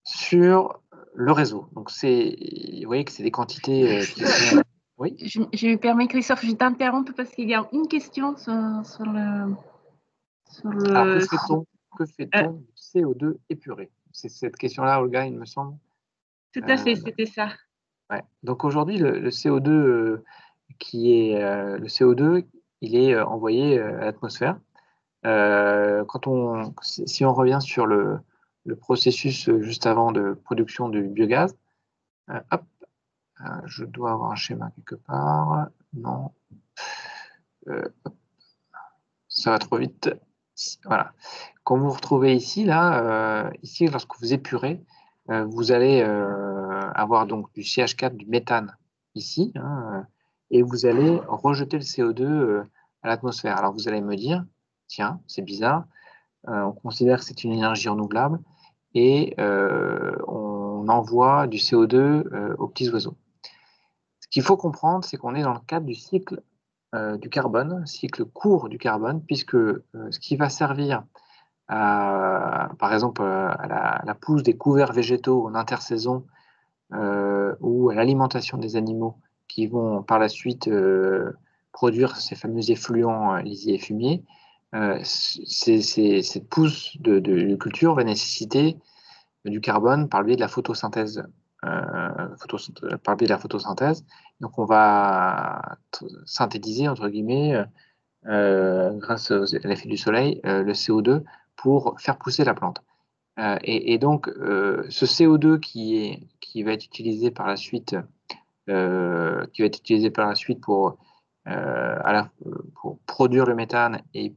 Sur le réseau. Donc vous voyez que c'est des quantités qui sont... Oui. Je me permets, Christophe, je t'interromps parce qu'il y a une question sur le... Alors, que fait-on du CO2 épuré? C'est cette question-là, Olga, il me semble. Tout à fait, c'était ça. Ouais. Donc aujourd'hui, le CO2 le CO2, il est envoyé à l'atmosphère. Si on revient sur le processus juste avant de production du biogaz, hop, je dois avoir un schéma quelque part. Non. ça va trop vite. Voilà. Quand vous vous retrouvez ici, là, ici, lorsque vous épurez, vous allez avoir donc du CH4, du méthane ici, hein, et vous allez rejeter le CO2 à l'atmosphère. Alors vous allez me dire, tiens, c'est bizarre, on considère que c'est une énergie renouvelable et on envoie du CO2 aux petits oiseaux. Ce qu'il faut comprendre, c'est qu'on est dans le cadre du cycle du carbone, cycle court du carbone, puisque ce qui va servir par exemple à la pousse des couverts végétaux en intersaison ou à l'alimentation des animaux qui vont par la suite produire ces fameux effluents lisiers et fumiers, cette pousse de culture va nécessiter du carbone par le biais de la photosynthèse. Par le biais de la photosynthèse. Donc on va synthétiser, entre guillemets, grâce à l'effet du soleil, le CO2 pour faire pousser la plante. Et donc, ce CO2 qui va être utilisé par la suite, pour produire le méthane et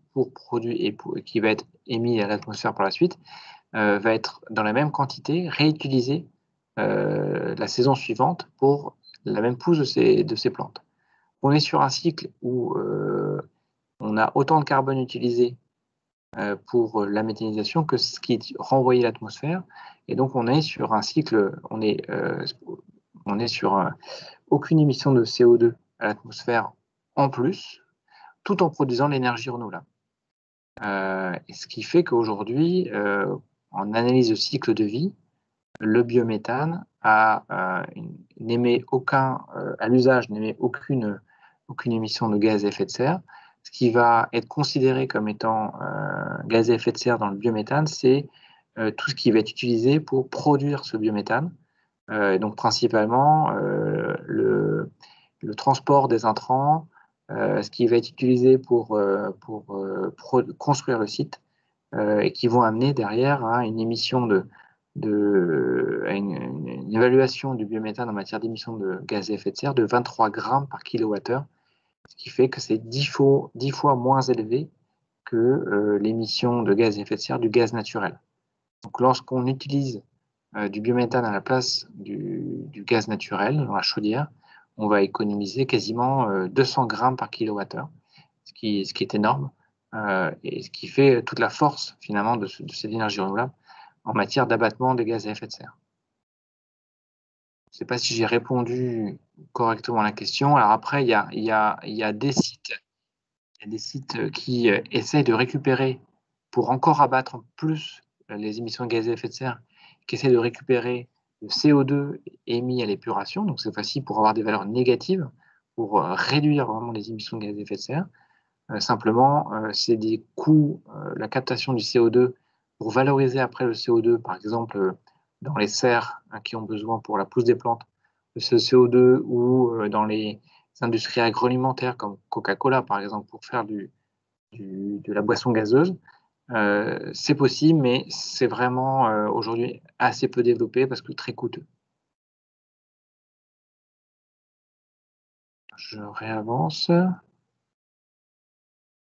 qui va être émis à l'atmosphère par la suite, va être dans la même quantité réutilisé la saison suivante pour la même pousse de ces plantes. On est sur un cycle où on a autant de carbone utilisé pour la méthanisation que ce qui est renvoyé à l'atmosphère. Et donc, on est sur un cycle, on est sur aucune émission de CO2 à l'atmosphère en plus, tout en produisant l'énergie renouvelable. Et ce qui fait qu'aujourd'hui, en analyse de cycle de vie, le biométhane à l'usage n'émet aucune émission de gaz à effet de serre. Ce qui va être considéré comme étant gaz à effet de serre dans le biométhane, c'est tout ce qui va être utilisé pour produire ce biométhane. Donc principalement le transport des intrants, ce qui va être utilisé pour construire le site, et qui vont amener derrière à une émission à une évaluation du biométhane en matière d'émission de gaz à effet de serre de 23 grammes par kilowattheure, ce qui fait que c'est 10 fois moins élevé que l'émission de gaz à effet de serre du gaz naturel. Donc lorsqu'on utilise du biométhane à la place du gaz naturel dans la chaudière, on va économiser quasiment 200 grammes par kilowattheure, ce qui est énorme, et ce qui fait toute la force finalement de cette énergie renouvelable en matière d'abattement des gaz à effet de serre. Je ne sais pas si j'ai répondu correctement à la question. Alors après, il y a des sites qui essayent de récupérer, pour encore abattre plus les émissions de gaz à effet de serre, qui essaient de récupérer le CO2 émis à l'épuration. Donc c'est facile pour avoir des valeurs négatives, pour réduire vraiment les émissions de gaz à effet de serre. Simplement, c'est des coûts, la captation du CO2 pour valoriser après le CO2, par exemple dans les serres qui ont besoin pour la pousse des plantes, de ce CO2, ou dans les industries agroalimentaires comme Coca-Cola, par exemple, pour faire de la boisson gazeuse. C'est possible, mais c'est vraiment aujourd'hui assez peu développé parce que très coûteux. Je réavance.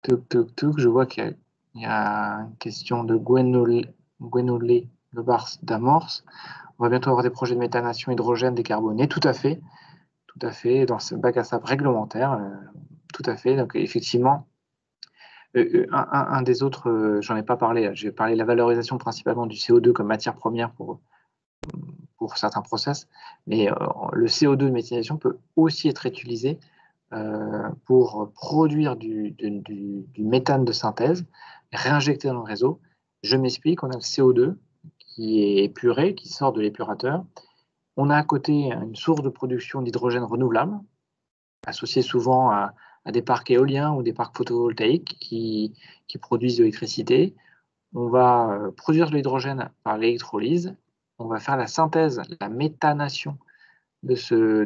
Je vois qu'il y a une question de Gwenolé Lebars d'Amorce. On va bientôt avoir des projets de méthanation hydrogène décarboné. Tout à fait, dans ce bac à sable réglementaire. Tout à fait. Donc effectivement, un des autres, j'en ai pas parlé. J'ai parlé de la valorisation principalement du CO2 comme matière première pour certains process, mais le CO2 de méthanisation peut aussi être utilisé pour produire du méthane de synthèse, réinjecté dans le réseau. Je m'explique, on a le CO2 qui est épuré, qui sort de l'épurateur. On a à côté une source de production d'hydrogène renouvelable, associée souvent à des parcs éoliens ou des parcs photovoltaïques qui produisent de l'électricité. On va produire de l'hydrogène par l'électrolyse. On va faire la synthèse, la méthanation de ce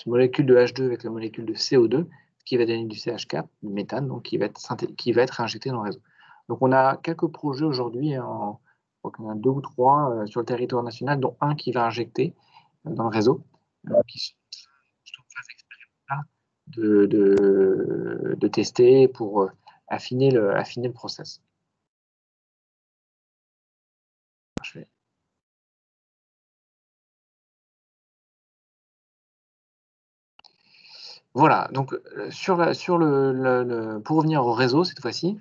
molécule de H2 avec la molécule de CO2, qui va donner du CH4, du méthane, donc qui va être injecté dans le réseau. Donc on a quelques projets aujourd'hui, je crois qu'on a 2 ou 3 sur le territoire national, dont un qui va injecter dans le réseau, qui sont en phase expérimentale de tester pour affiner le process. Voilà, donc pour revenir au réseau cette fois-ci,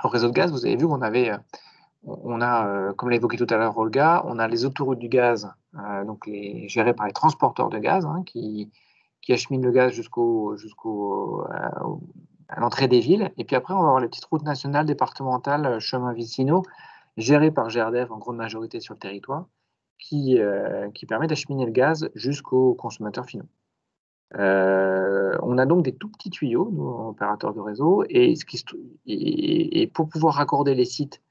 au réseau de gaz, vous avez vu qu'on avait, comme l'a évoqué tout à l'heure Olga, on a les autoroutes du gaz, donc gérées par les transporteurs de gaz, hein, qui acheminent le gaz à l'entrée des villes. Et puis après, on va avoir les petites routes nationales, départementales, chemins vicinaux, gérés par GRDF en grande majorité sur le territoire, qui permet d'acheminer le gaz jusqu'aux consommateurs finaux. On a donc des tout petits tuyaux, nous, opérateurs de réseau, et pour pouvoir raccorder les sites,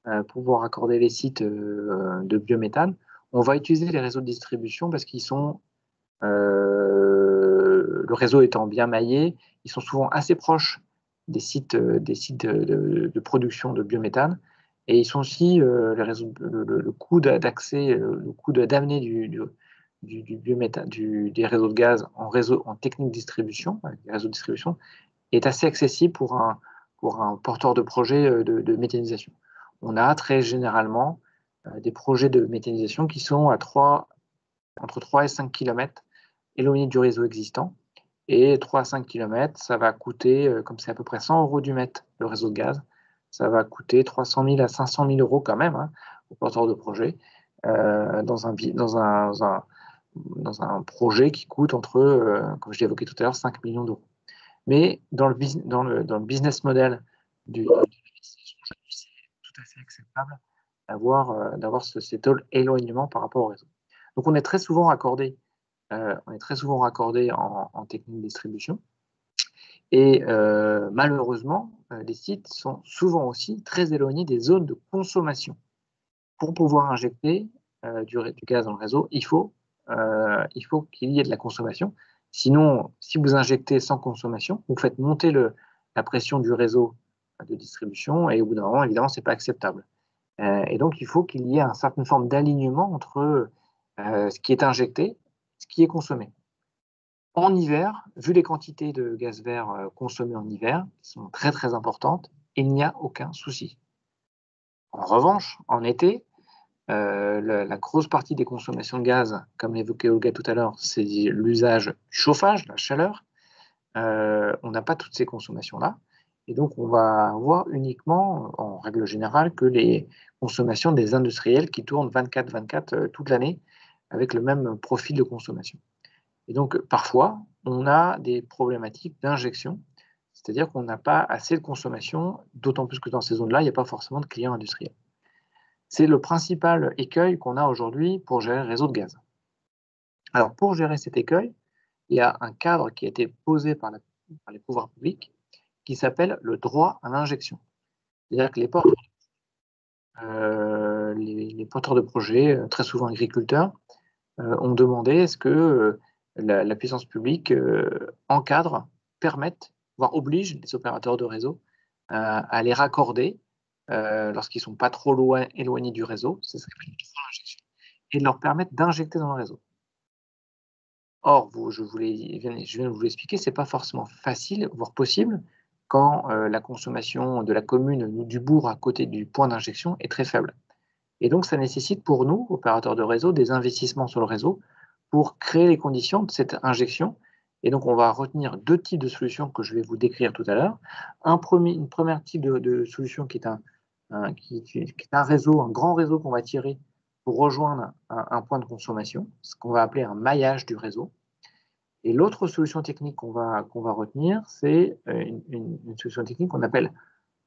de biométhane, on va utiliser les réseaux de distribution parce qu'ils sont, le réseau étant bien maillé, ils sont souvent assez proches des sites de production de biométhane, et ils sont aussi le coût d'accès, le coût d'amener du biométhane, des réseaux de gaz en technique de distribution, avec les réseaux de distribution, est assez accessible pour un porteur de projet de méthanisation. On a très généralement des projets de méthanisation qui sont entre 3 et 5 km éloignés du réseau existant. Et 3 à 5 km, ça va coûter, comme c'est à peu près 100 € du mètre, le réseau de gaz, ça va coûter 300 000 à 500 000 € quand même, hein, au porteur de projet, dans un projet qui coûte entre, comme je l'ai évoqué tout à l'heure, 5 millions d'euros. Mais dans le business model c'est tout à fait acceptable d'avoir cet éloignement par rapport au réseau. Donc on est très souvent raccordé en technique de distribution. Et malheureusement, les sites sont souvent aussi très éloignés des zones de consommation. Pour pouvoir injecter du gaz dans le réseau, il faut qu'il y ait de la consommation. Sinon, si vous injectez sans consommation, vous faites monter la pression du réseau de distribution, et au bout d'un moment, évidemment, ce n'est pas acceptable. Et donc, il faut qu'il y ait une certaine forme d'alignement entre ce qui est injecté et ce qui est consommé. En hiver, vu les quantités de gaz vert consommées en hiver, qui sont très très importantes, il n'y a aucun souci. En revanche, en été, la grosse partie des consommations de gaz, comme l'évoquait Olga tout à l'heure, c'est l'usage du chauffage, la chaleur. On n'a pas toutes ces consommations-là. Et donc, on va avoir uniquement, en règle générale, que les consommations des industriels qui tournent 24/24 toute l'année avec le même profil de consommation. Et donc, parfois, on a des problématiques d'injection, c'est-à-dire qu'on n'a pas assez de consommation, d'autant plus que dans ces zones-là, il n'y a pas forcément de clients industriels. C'est le principal écueil qu'on a aujourd'hui pour gérer le réseau de gaz. Alors, pour gérer cet écueil, il y a un cadre qui a été posé par les pouvoirs publics qui s'appelle le droit à l'injection. C'est-à-dire que les porteurs de projets, très souvent agriculteurs, ont demandé est-ce que la puissance publique encadre, permette, voire oblige les opérateurs de réseau à les raccorder lorsqu'ils ne sont pas trop éloignés du réseau, c'est ce qu'on appelle le droit à l'injection, et de leur permettre d'injecter dans le réseau. Or, je viens de vous l'expliquer, ce n'est pas forcément facile, voire possible, quand la consommation de la commune ou du bourg à côté du point d'injection est très faible. Et donc, ça nécessite pour nous, opérateurs de réseau, des investissements sur le réseau pour créer les conditions de cette injection. Et donc, on va retenir deux types de solutions que je vais vous décrire tout à l'heure. Une première type de solution qui est un réseau, un grand réseau qu'on va tirer pour rejoindre un point de consommation, ce qu'on va appeler un maillage du réseau. Et l'autre solution technique qu'on va retenir, c'est une solution technique qu'on appelle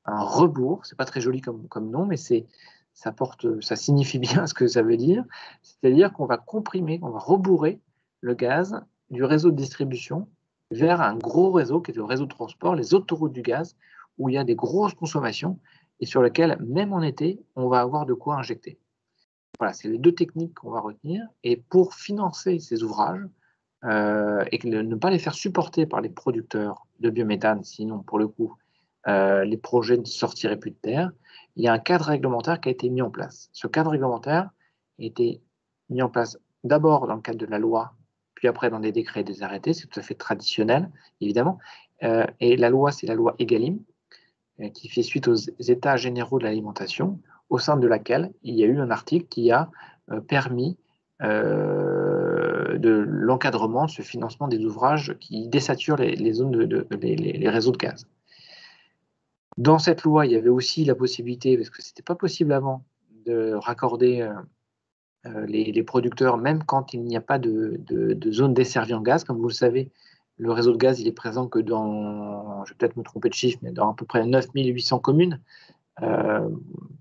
un rebours. C'est pas très joli comme nom, mais ça signifie bien ce que ça veut dire. C'est-à-dire qu'on va comprimer, on va rebourrer le gaz du réseau de distribution vers un gros réseau qui est le réseau de transport, les autoroutes du gaz, où il y a des grosses consommations et sur lesquelles, même en été, on va avoir de quoi injecter. Voilà, c'est les deux techniques qu'on va retenir. Et pour financer ces ouvrages, et ne pas les faire supporter par les producteurs de biométhane, sinon, pour le coup, les projets ne sortiraient plus de terre, il y a un cadre réglementaire qui a été mis en place. Ce cadre réglementaire a été mis en place d'abord dans le cadre de la loi, puis puis après dans des décrets et des arrêtés, c'est tout à fait traditionnel, évidemment. Et la loi, c'est la loi Egalim, qui fait suite aux États généraux de l'alimentation, au sein de laquelle il y a eu un article qui a permis de l'encadrement, ce financement des ouvrages qui désaturent les zones les réseaux de gaz. Dans cette loi, il y avait aussi la possibilité, parce que ce n'était pas possible avant, de raccorder les producteurs, même quand il n'y a pas de zone desservie en gaz. Comme vous le savez, le réseau de gaz, il est présent que dans, je vais peut-être me tromper de chiffre, mais dans à peu près 9800 communes,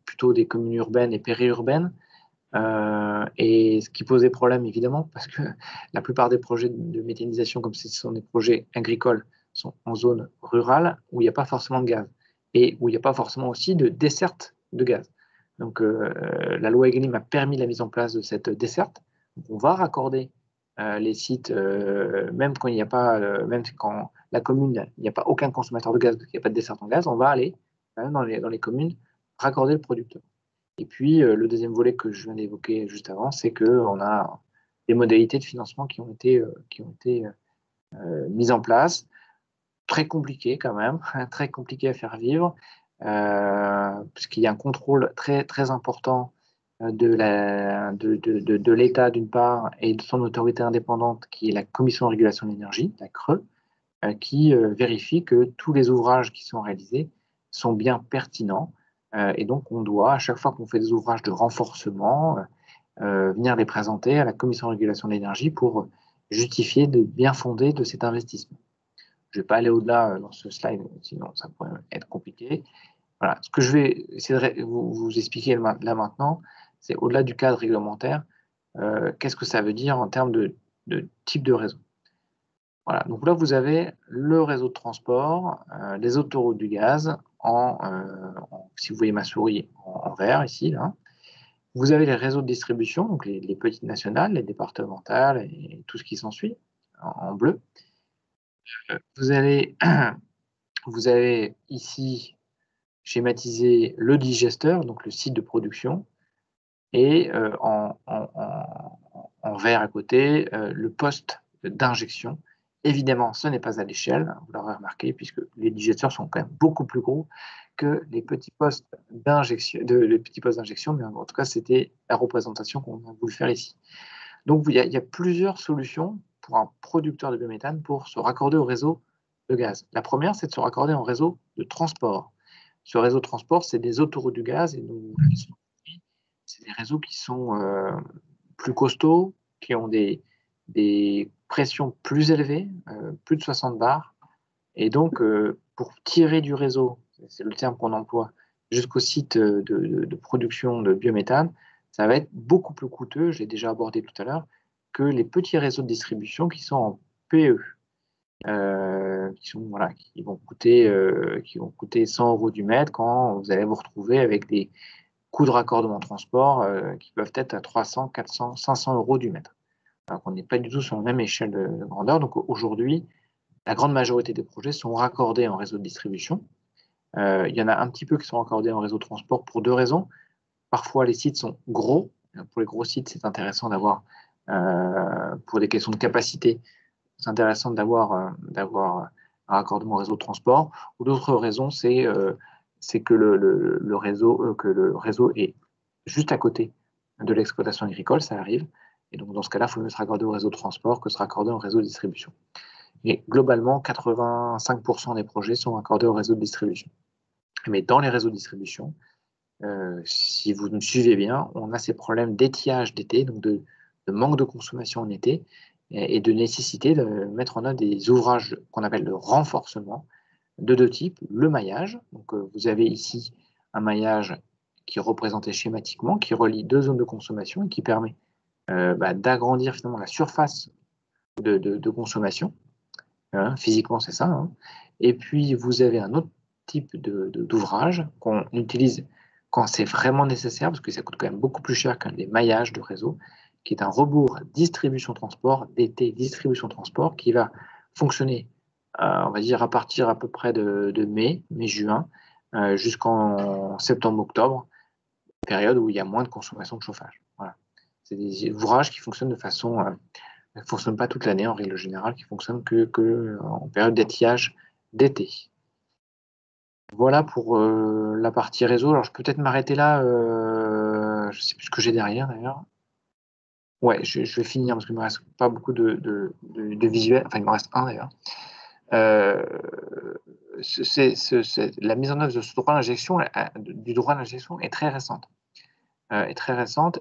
plutôt des communes urbaines et périurbaines. Et ce qui posait problème, évidemment, parce que la plupart des projets de méthanisation, comme ce sont des projets agricoles, sont en zone rurale où il n'y a pas forcément de gaz et où il n'y a pas forcément aussi de desserte de gaz. Donc, la loi Egalim a permis la mise en place de cette desserte. Donc, on va raccorder les sites, même quand il n'y a pas, même quand la commune, il n'y a pas aucun consommateur de gaz, parce qu'il n'y a pas de desserte en gaz, on va aller dans les communes raccorder le producteur. Et puis, le deuxième volet que je viens d'évoquer juste avant, c'est qu'on a des modalités de financement qui ont été mises en place. Très compliqué quand même, très compliqué à faire vivre, puisqu'il y a un contrôle très, très important de l'État d'une part et de son autorité indépendante qui est la Commission de régulation de l'énergie, la CRE, qui vérifie que tous les ouvrages qui sont réalisés sont bien pertinents. Et donc, on doit, à chaque fois qu'on fait des ouvrages de renforcement, venir les présenter à la Commission de régulation de l'énergie pour justifier de bien fondé de cet investissement. Je ne vais pas aller au-delà dans ce slide, sinon ça pourrait être compliqué. Voilà. Ce que je vais essayer de vous expliquer là maintenant, c'est au-delà du cadre réglementaire, qu'est-ce que ça veut dire en termes de type de réseau. Voilà. Donc là, vous avez le réseau de transport, les autoroutes du gaz, si vous voyez ma souris en vert ici, là. Vous avez les réseaux de distribution, donc les petites nationales, les départementales et tout ce qui s'ensuit en bleu. Vous avez ici schématisé le digesteur, donc le site de production, et en vert à côté, le poste d'injection. Évidemment, ce n'est pas à l'échelle, vous l'aurez remarqué, puisque les digesteurs sont quand même beaucoup plus gros que les petits postes d'injection, mais en tout cas, c'était la représentation qu'on a voulu faire ici. Donc, il y a plusieurs solutions pour un producteur de biométhane pour se raccorder au réseau de gaz. La première, c'est de se raccorder en réseau de transport. Ce réseau de transport, c'est des autoroutes du gaz, et donc, c'est des réseaux qui sont plus costauds, qui ont des pressions plus élevées, plus de 60 bars. Et donc, pour tirer du réseau, c'est le terme qu'on emploie, jusqu'au site de production de biométhane, ça va être beaucoup plus coûteux, je l'ai déjà abordé tout à l'heure, que les petits réseaux de distribution qui sont en PE, qui vont coûter 100 € du mètre quand vous allez vous retrouver avec des coûts de raccordement transport qui peuvent être à 300, 400, 500 € du mètre. Donc, on n'est pas du tout sur la même échelle de grandeur. Donc aujourd'hui, la grande majorité des projets sont raccordés en réseau de distribution. Il y en a un petit peu qui sont raccordés en réseau de transport pour deux raisons. Parfois, les sites sont gros. Pour les gros sites, c'est intéressant d'avoir, pour des questions de capacité, c'est intéressant d'avoir un raccordement au réseau de transport. Ou d'autres raisons, c'est que le réseau est juste à côté de l'exploitation agricole, ça arrive. Et donc, dans ce cas-là, il faut mieux se raccorder au réseau de transport que se raccorder au réseau de distribution. Et globalement, 85% des projets sont raccordés au réseau de distribution. Mais dans les réseaux de distribution, si vous nous suivez bien, on a ces problèmes d'étiage d'été, donc de manque de consommation en été, et de nécessité de mettre en œuvre des ouvrages qu'on appelle le renforcement de deux types. Le maillage, donc vous avez ici un maillage qui est représenté schématiquement, qui relie deux zones de consommation et qui permet d'agrandir finalement la surface de consommation. Physiquement, c'est ça. Hein. Et puis, vous avez un autre type d'ouvrage qu'on utilise quand c'est vraiment nécessaire, parce que ça coûte quand même beaucoup plus cher qu'un des maillages de réseau, qui est un rebours distribution-transport, DT distribution-transport, qui va fonctionner, on va dire, à partir à peu près de mai-juin, jusqu'en septembre-octobre, période où il y a moins de consommation de chauffage. Voilà. C'est des ouvrages qui fonctionnent de façon ne fonctionne pas toute l'année en règle générale, qui fonctionne que en période d'étiage d'été. Voilà pour la partie réseau. Alors, je peux peut-être m'arrêter là. Je ne sais plus ce que j'ai derrière, d'ailleurs. Ouais, je vais finir parce qu'il ne me reste pas beaucoup de visuels. Enfin, il me reste un, d'ailleurs. La mise en œuvre de ce droit d'injection, du droit d'injection est très récente.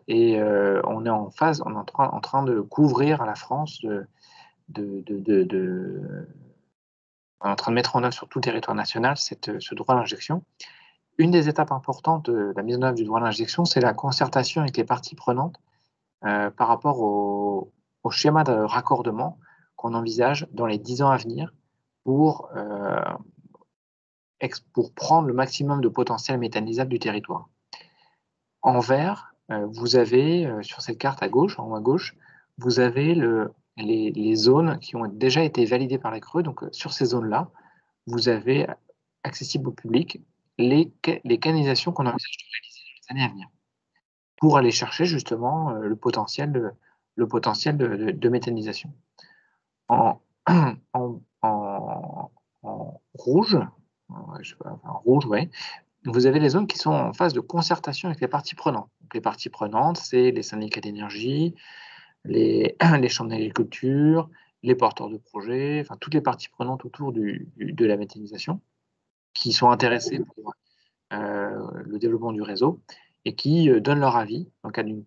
Et on est en phase, on est en train de couvrir la France, on est en train de mettre en œuvre sur tout le territoire national ce droit d'injection. Une des étapes importantes de la mise en œuvre du droit d'injection, c'est la concertation avec les parties prenantes par rapport au schéma de raccordement qu'on envisage dans les 10 ans à venir pour prendre le maximum de potentiel méthanisable du territoire. En vert, vous avez sur cette carte à gauche, en haut à gauche, vous avez les zones qui ont déjà été validées par les Creux. Donc sur ces zones-là, vous avez accessible au public les canalisations qu'on envisage de réaliser dans les années à venir pour aller chercher justement le potentiel de méthanisation. En rouge, ouais, vous avez les zones qui sont en phase de concertation avec les parties prenantes. Donc, les parties prenantes, c'est les syndicats d'énergie, les chambres d'agriculture, les porteurs de projets, enfin toutes les parties prenantes autour de la méthanisation qui sont intéressées pour le développement du réseau et qui donnent leur avis, dans le cadre d'une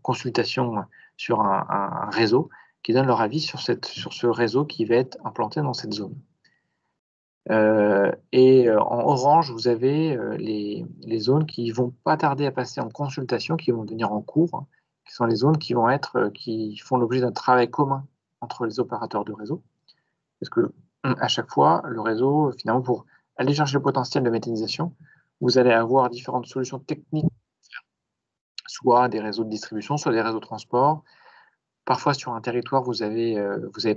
consultation sur un réseau, qui donnent leur avis sur ce réseau qui va être implanté dans cette zone. En orange, vous avez les zones qui ne vont pas tarder à passer en consultation, qui vont venir en cours, hein, qui sont les zones qui font l'objet d'un travail commun entre les opérateurs de réseau. Parce que à chaque fois, le réseau, finalement, pour aller chercher le potentiel de méthanisation, vous allez avoir différentes solutions techniques, soit des réseaux de distribution, soit des réseaux de transport. Parfois, sur un territoire, vous n'avez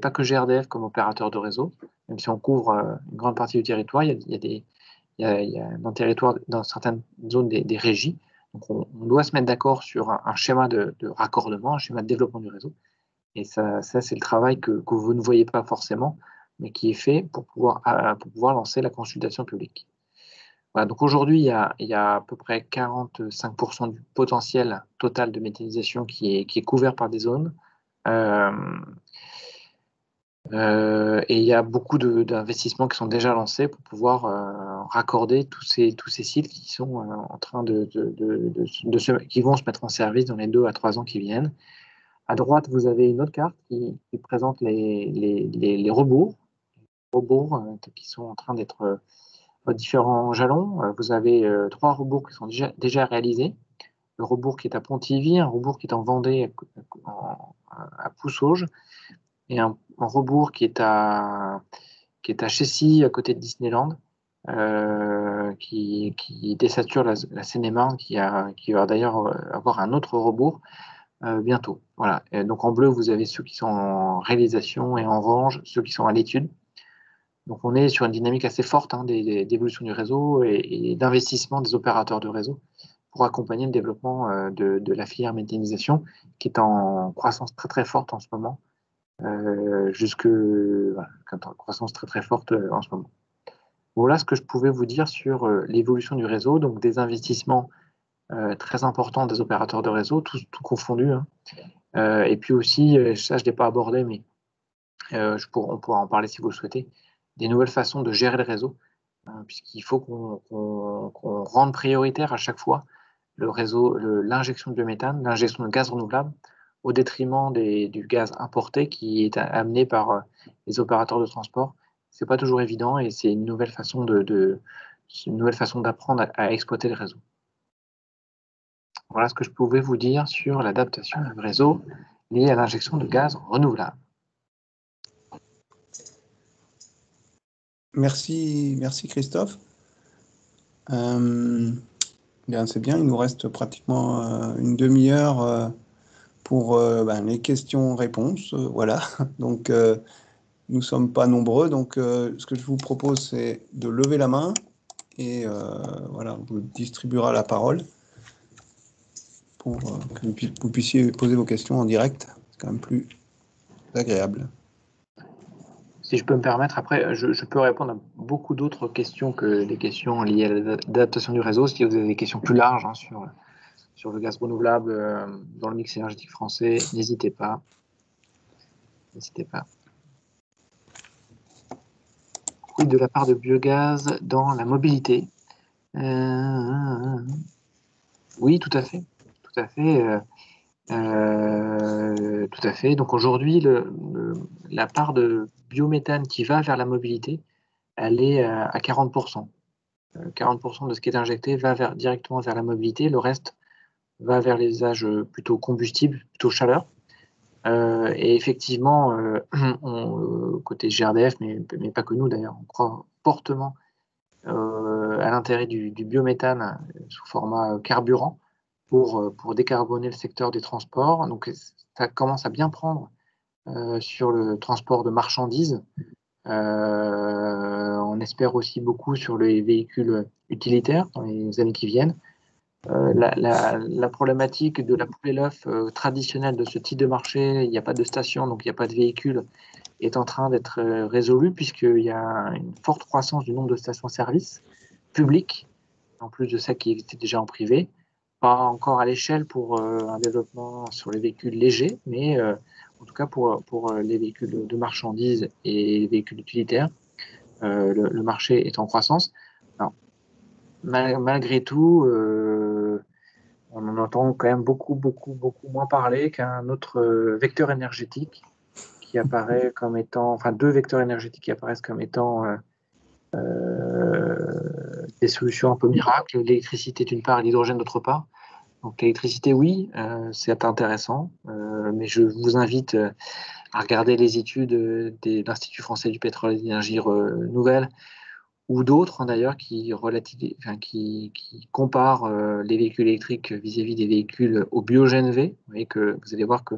pas que GRDF comme opérateur de réseau, même si on couvre une grande partie du territoire. Il y a dans le territoire, dans certaines zones, des régies. Donc, on doit se mettre d'accord sur un schéma de raccordement, un schéma de développement du réseau. Et ça c'est le travail que vous ne voyez pas forcément, mais qui est fait pour pouvoir lancer la consultation publique. Voilà, donc aujourd'hui, il y a à peu près 45% du potentiel total de méthanisation qui est couvert par des zones. Et il y a beaucoup d'investissements qui sont déjà lancés pour pouvoir raccorder tous ces sites qui sont en train qui vont se mettre en service dans les 2 à 3 ans qui viennent. À droite, vous avez une autre carte qui présente les rebours qui sont en train d'être différents jalons. Vous avez 3 rebours qui sont déjà réalisés. Le rebours qui est à Pontivy, un rebours qui est en Vendée à Poussauges, et un rebours qui est à Chessy, à côté de Disneyland, qui désature la Seine-et-Marne, qui va d'ailleurs avoir un autre rebours bientôt. Voilà. Et donc en bleu, vous avez ceux qui sont en réalisation, et en orange, ceux qui sont à l'étude. Donc on est sur une dynamique assez forte d'évolution du réseau et d'investissement des opérateurs de réseau pour accompagner le développement de la filière méthanisation, qui est en croissance très très forte en ce moment, en croissance très très forte en ce moment. Voilà ce que je pouvais vous dire sur l'évolution du réseau, donc des investissements très importants des opérateurs de réseau, tout confondu, hein. Et puis aussi, ça je ne l'ai pas abordé, mais on pourra en parler si vous le souhaitez, des nouvelles façons de gérer le réseau, puisqu'il faut qu'on rende prioritaire à chaque fois le réseau, l'injection de biométhane, l'injection de gaz renouvelable, au détriment du gaz importé qui est amené par les opérateurs de transport. Ce n'est pas toujours évident et c'est une nouvelle façon d'apprendre à exploiter le réseau. Voilà ce que je pouvais vous dire sur l'adaptation du réseau lié à l'injection de gaz renouvelable. Merci Christophe. Bien, c'est bien, il nous reste pratiquement une demi-heure pour les questions-réponses. Voilà, donc nous ne sommes pas nombreux, donc ce que je vous propose, c'est de lever la main et voilà, on vous distribuera la parole pour que vous puissiez poser vos questions en direct. C'est quand même plus agréable. Si je peux me permettre, après, je peux répondre à beaucoup d'autres questions que des questions liées à l'adaptation du réseau. Si vous avez des questions plus larges sur le gaz renouvelable dans le mix énergétique français, n'hésitez pas. N'hésitez pas. Oui, de la part de biogaz dans la mobilité. Oui, tout à fait. Tout à fait. Tout à fait. Donc aujourd'hui, la part de biométhane qui va vers la mobilité, elle est à 40%. 40% de ce qui est injecté va directement vers la mobilité. Le reste va vers les usages plutôt combustibles, plutôt chaleur. Et effectivement, côté GRDF, mais pas que nous d'ailleurs, on croit fortement à l'intérêt du biométhane sous format carburant pour décarboner le secteur des transports. Donc ça commence à bien prendre sur le transport de marchandises. On espère aussi beaucoup sur les véhicules utilitaires dans les années qui viennent. La problématique de la poule et l'œuf traditionnelle de ce type de marché, il n'y a pas de station, donc il n'y a pas de véhicule, est en train d'être résolue puisqu'il y a une forte croissance du nombre de stations-service publiques, en plus de ça qui existait déjà en privé. Pas encore à l'échelle pour un développement sur les véhicules légers, mais en tout cas pour les véhicules de marchandises et les véhicules utilitaires, le marché est en croissance. Alors, malgré tout, on en entend quand même beaucoup moins parler qu'un autre vecteur énergétique qui apparaît comme étant, enfin deux vecteurs énergétiques qui apparaissent comme étant des solutions un peu miracles, l'électricité d'une part et l'hydrogène d'autre part. Donc l'électricité, oui, c'est intéressant, mais je vous invite à regarder les études de l'Institut français du pétrole et de l'énergie nouvelle ou d'autres d'ailleurs qui comparent les véhicules électriques vis-à-vis des véhicules au biogène V. Vous voyez que vous allez voir que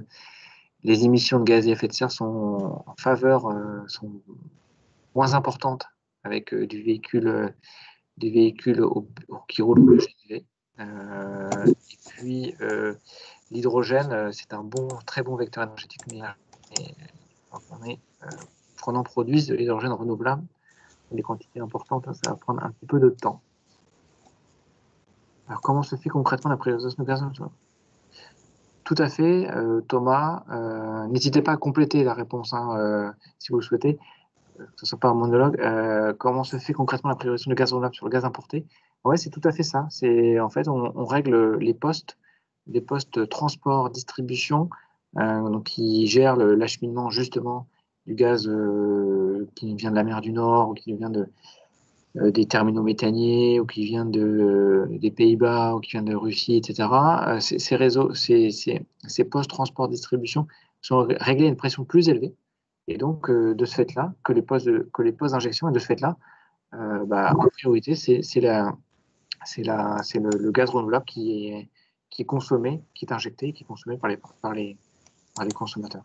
les émissions de gaz à effet de serre sont en faveur, sont moins importantes avec des véhicules qui roulent au biogène V. Et puis l'hydrogène, c'est un très bon vecteur énergétique, mais on en produise de l'hydrogène renouvelable, des quantités importantes, ça va prendre un petit peu de temps. Alors comment se fait concrètement la priorisation de gaz? Tout à fait, Thomas. N'hésitez pas à compléter la réponse si vous le souhaitez, que ce ne soit pas un monologue. Comment se fait concrètement la priorisation de gaz renouvelable sur le gaz importé? Ouais, c'est tout à fait ça. C'est en fait, on règle les postes transport, distribution, donc qui gèrent l'acheminement justement du gaz qui vient de la mer du Nord ou qui vient des terminaux méthaniers ou qui vient des Pays-Bas ou qui vient de Russie, etc. Ces réseaux, ces postes transport, distribution sont réglés à une pression plus élevée. Et donc, de ce fait-là, que les postes d'injection, et de ce fait-là, en priorité, c'est le gaz renouvelable qui est consommé, qui est injecté, qui est consommé par les consommateurs.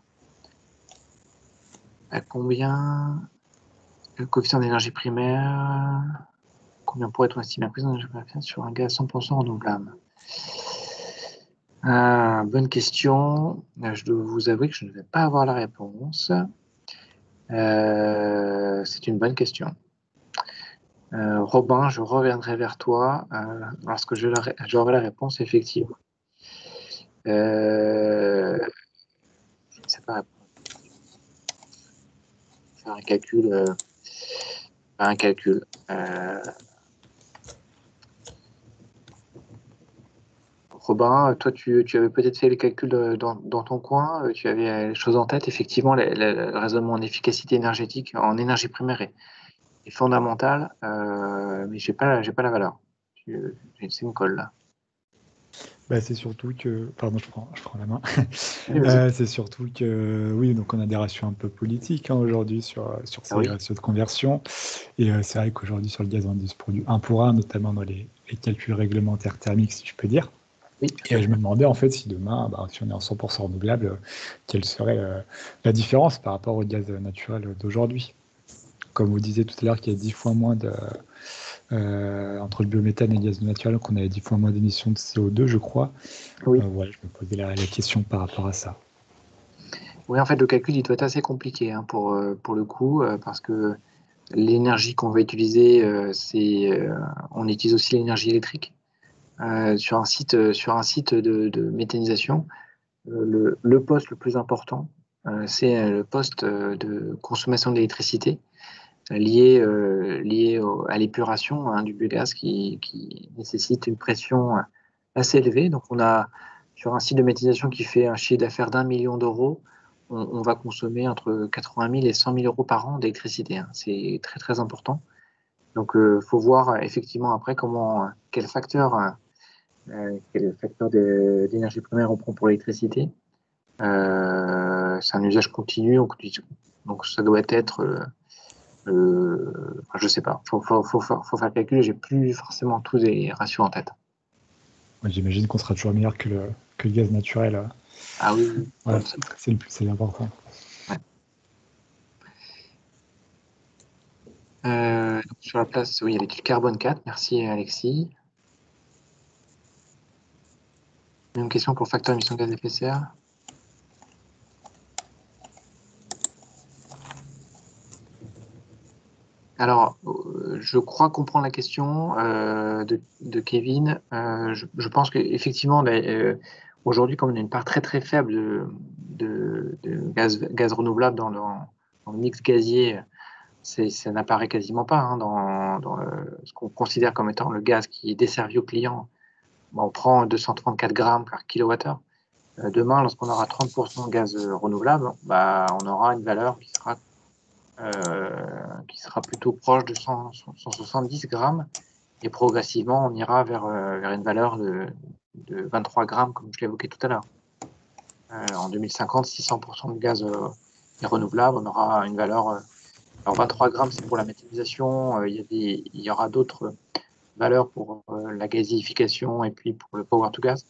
À combien le coefficient d'énergie primaire, combien pourrait-on estimer la prise d'énergie primaire sur un gaz 100% renouvelable? Bonne question. Je dois vous avouer que je ne vais pas avoir la réponse. C'est une bonne question. Robin, je reviendrai vers toi lorsque j'aurai la réponse effective. Je ne sais pas répondre. Faire un calcul. Robin, toi, tu avais peut-être fait les calculs dans ton coin, tu avais les choses en tête. Effectivement, le raisonnement en efficacité énergétique, en énergie primaire est fondamental, mais j'ai pas la valeur. C'est une colle là. C'est surtout que, pardon, je prends la main. C'est surtout que, oui, donc on a des ratios un peu politiques aujourd'hui sur ces ratios de conversion. Et c'est vrai qu'aujourd'hui, sur le gaz, on dit produit 1 pour 1, notamment dans les calculs réglementaires thermiques, si je peux dire. Oui. Et je me demandais, en fait, si demain, si on est en 100% renouvelable, quelle serait la différence par rapport au gaz naturel d'aujourd'hui. Comme vous disiez tout à l'heure qu'il y a 10 fois moins entre le biométhane et le gaz naturel, qu'on avait 10 fois moins d'émissions de CO2, je crois. Oui. Je me posais la question par rapport à ça. Oui, en fait, le calcul, il doit être assez compliqué pour le coup, parce que l'énergie qu'on va utiliser, on utilise aussi l'énergie électrique. Sur un site de méthanisation, le poste le plus important, c'est le poste de consommation d'électricité lié à l'épuration du biogaz qui nécessite une pression assez élevée. Donc, on a sur un site de méthanisation qui fait un chiffre d'affaires d'1 million d'euros, on va consommer entre 80 000 et 100 000 euros par an d'électricité. C'est très, très important. Donc, faut voir effectivement après quel facteur d'énergie primaire on prend pour l'électricité. C'est un usage continu, donc ça doit être, je sais pas, faut faire le calcul. J'ai plus forcément tous les ratios en tête. Ouais, j'imagine qu'on sera toujours meilleur que le gaz naturel. Ah oui. Voilà, c'est l'important. Ouais. Sur la place, oui, il y avait du carbone 4. Merci Alexis. Une question pour le facteur émission de gaz à effet de serre. Alors, je crois comprendre la question de Kevin. Je pense qu'effectivement, aujourd'hui, comme on a une part très très faible de gaz renouvelable dans le mix gazier, ça n'apparaît quasiment pas dans ce qu'on considère comme étant le gaz qui est desservi aux clients. On prend 234 grammes par kilowattheure. Demain, lorsqu'on aura 30% de gaz renouvelable, on aura une valeur qui sera plutôt proche de 170 grammes, et progressivement on ira vers une valeur de 23 grammes comme je l'évoquais tout à l'heure. En 2050, si 100% de gaz est renouvelable, on aura une valeur. Alors 23 grammes, c'est pour la méthanisation. Il y aura d'autres valeurs pour la gazification et puis pour le power to gas.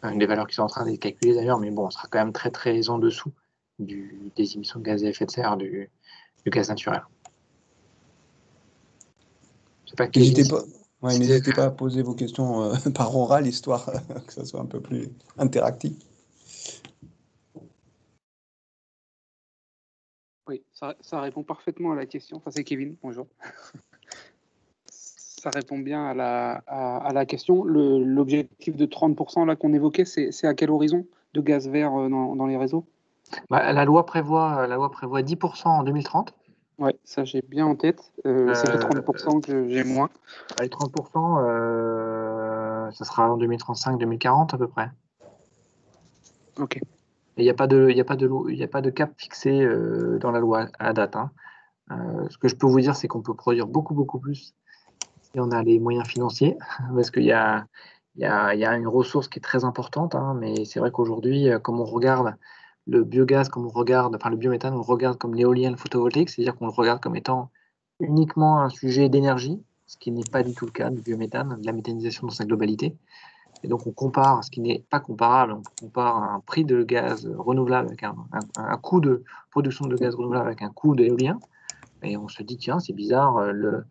Des valeurs qui sont en train d'être calculées d'ailleurs, mais bon, on sera quand même très très en dessous des émissions de gaz à effet de serre du gaz naturel. N'hésitez pas à poser vos questions par oral, histoire que ça soit un peu plus interactif. Oui, ça répond parfaitement à la question. Enfin, c'est Kevin, bonjour. Ça répond bien à la question. L'objectif de 30% là qu'on évoquait, c'est à quel horizon de gaz vert dans les réseaux? La loi prévoit 10% en 2030. Ouais, ça j'ai bien en tête. C'est les 30% que j'ai moins. Les 30%, ça sera en 2035-2040 à peu près. Ok. Il n'y a pas de cap fixé dans la loi à date. Ce que je peux vous dire, c'est qu'on peut produire beaucoup, beaucoup plus si on a les moyens financiers, parce qu'il y a une ressource qui est très importante, mais c'est vrai qu'aujourd'hui, comme on regarde le biogaz, le biométhane, on le regarde comme l'éolien, le photovoltaïque, c'est-à-dire qu'on le regarde comme étant uniquement un sujet d'énergie, ce qui n'est pas du tout le cas du biométhane, de la méthanisation dans sa globalité. Et donc, on compare ce qui n'est pas comparable, on compare un prix de gaz renouvelable avec un coût de production de gaz renouvelable avec un coût d'éolien. Et on se dit, tiens, c'est bizarre, le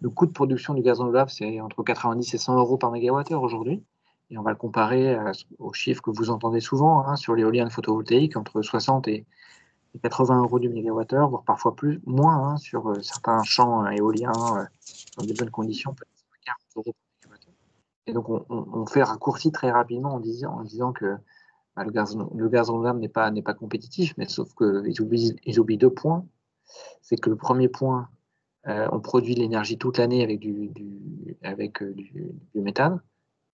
coût de production du gaz renouvelable, c'est entre 90 et 100 euros par mégawattheure aujourd'hui. Et on va le comparer aux chiffres que vous entendez souvent sur l'éolien photovoltaïque, entre 60 et 80 euros du mégawattheure, voire parfois moins sur certains champs éoliens dans des bonnes conditions, peut-être 40 euros par mégawattheure. Et donc, on fait raccourci très rapidement en disant que le gaz renouvelable n'est pas compétitif, mais sauf qu'ils oublient 2 points. C'est que le premier point, on produit de l'énergie toute l'année avec du méthane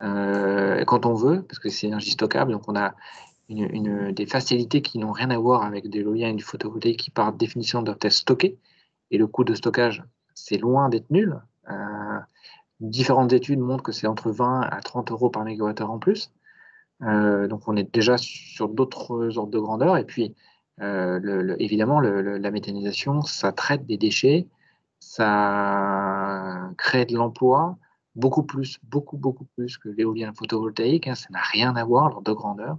quand on veut, parce que c'est énergie stockable. Donc on a des facilités qui n'ont rien à voir avec de l'éolien et du photovoltaïque qui par définition doivent être stockées. Et le coût de stockage, c'est loin d'être nul. Différentes études montrent que c'est entre 20 à 30 euros par mégawattheure en plus. Donc on est déjà sur d'autres ordres de grandeur. Et puis évidemment, la méthanisation, ça traite des déchets, ça crée de l'emploi, beaucoup plus que l'éolien photovoltaïque. Ça n'a rien à voir, l'ordre de grandeur.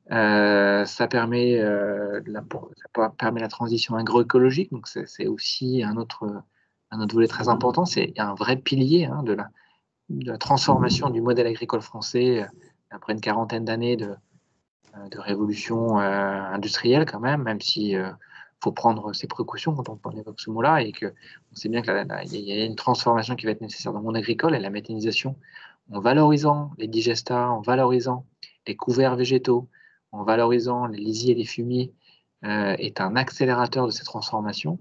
Ça permet la transition agroécologique, donc c'est aussi un autre volet très important. C'est un vrai pilier de la transformation du modèle agricole français après une quarantaine d'années de révolution industrielle quand même si faut prendre ses précautions quand on évoque ce mot-là, et qu'on sait bien qu'il y a une transformation qui va être nécessaire dans le monde agricole, et la méthanisation, en valorisant les digestats, en valorisant les couverts végétaux, en valorisant les lisiers et les fumiers, est un accélérateur de ces transformations.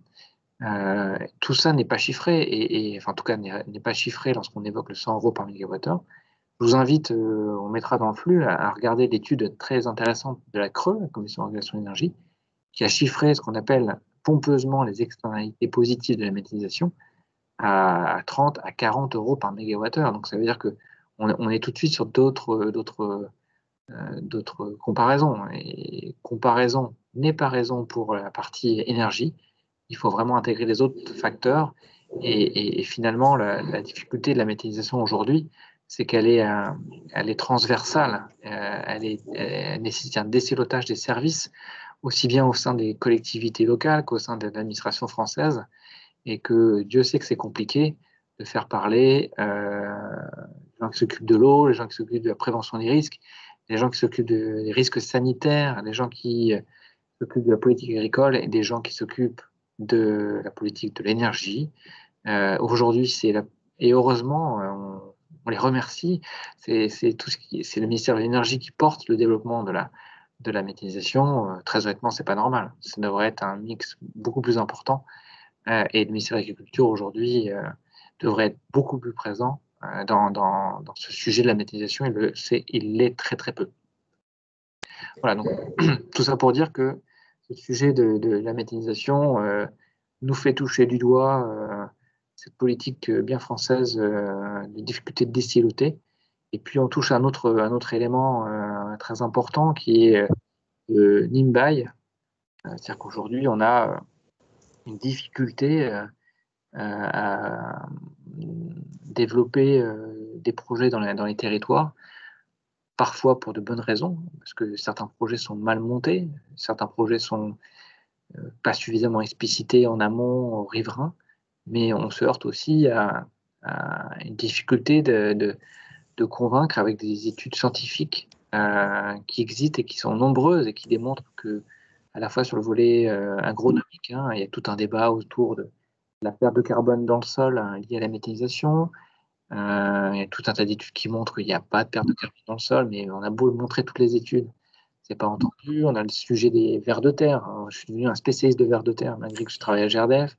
Tout ça n'est pas chiffré, enfin en tout cas n'est pas chiffré lorsqu'on évoque le 100 € par mégawattheure. Je vous invite, on mettra dans le flux, à regarder l'étude très intéressante de la CRE, la Commission de régulation de l'énergie, qui a chiffré ce qu'on appelle pompeusement les externalités positives de la méthanisation à 30 à 40 € par mégawattheure. Donc ça veut dire qu'on est tout de suite sur d'autres comparaisons. Et comparaison n'est pas raison pour la partie énergie. Il faut vraiment intégrer les autres facteurs. Et finalement, la difficulté de la méthanisation aujourd'hui, c'est qu'elle est transversale. Elle nécessite un décilotage des services, aussi bien au sein des collectivités locales qu'au sein de l'administration française. Et que Dieu sait que c'est compliqué de faire parler les gens qui s'occupent de l'eau, les gens qui s'occupent de la prévention des risques, les gens qui s'occupent des risques sanitaires, les gens qui s'occupent de la politique agricole et des gens qui s'occupent de la politique de l'énergie. Aujourd'hui, et heureusement, on les remercie, c'est le ministère de l'énergie qui porte le développement de la méthanisation. Très honnêtement, c'est pas normal. Ça devrait être un mix beaucoup plus important. Et le ministère de l'Agriculture aujourd'hui devrait être beaucoup plus présent dans ce sujet de la méthanisation. Il l'est très très peu. Voilà, donc tout ça pour dire que ce sujet de la méthanisation nous fait toucher du doigt cette politique bien française de difficulté de déciloter. Et puis on touche à un autre élément très important qui est le NIMBY. C'est-à-dire qu'aujourd'hui on a une difficulté à développer des projets dans les territoires, parfois pour de bonnes raisons, parce que certains projets sont mal montés, certains projets sont pas suffisamment explicités en amont aux riverains, mais on se heurte aussi à une difficulté de convaincre avec des études scientifiques qui existent et qui sont nombreuses et qui démontrent que, à la fois sur le volet agronomique, il y a tout un débat autour de la perte de carbone dans le sol liée à la méthanisation. Il y a tout un tas d'études qui montrent qu'il n'y a pas de perte de carbone dans le sol, mais on a beau le montrer toutes les études, c'est pas entendu. On a le sujet des vers de terre. Alors, je suis devenu un spécialiste de vers de terre malgré que je travaille à GRDF.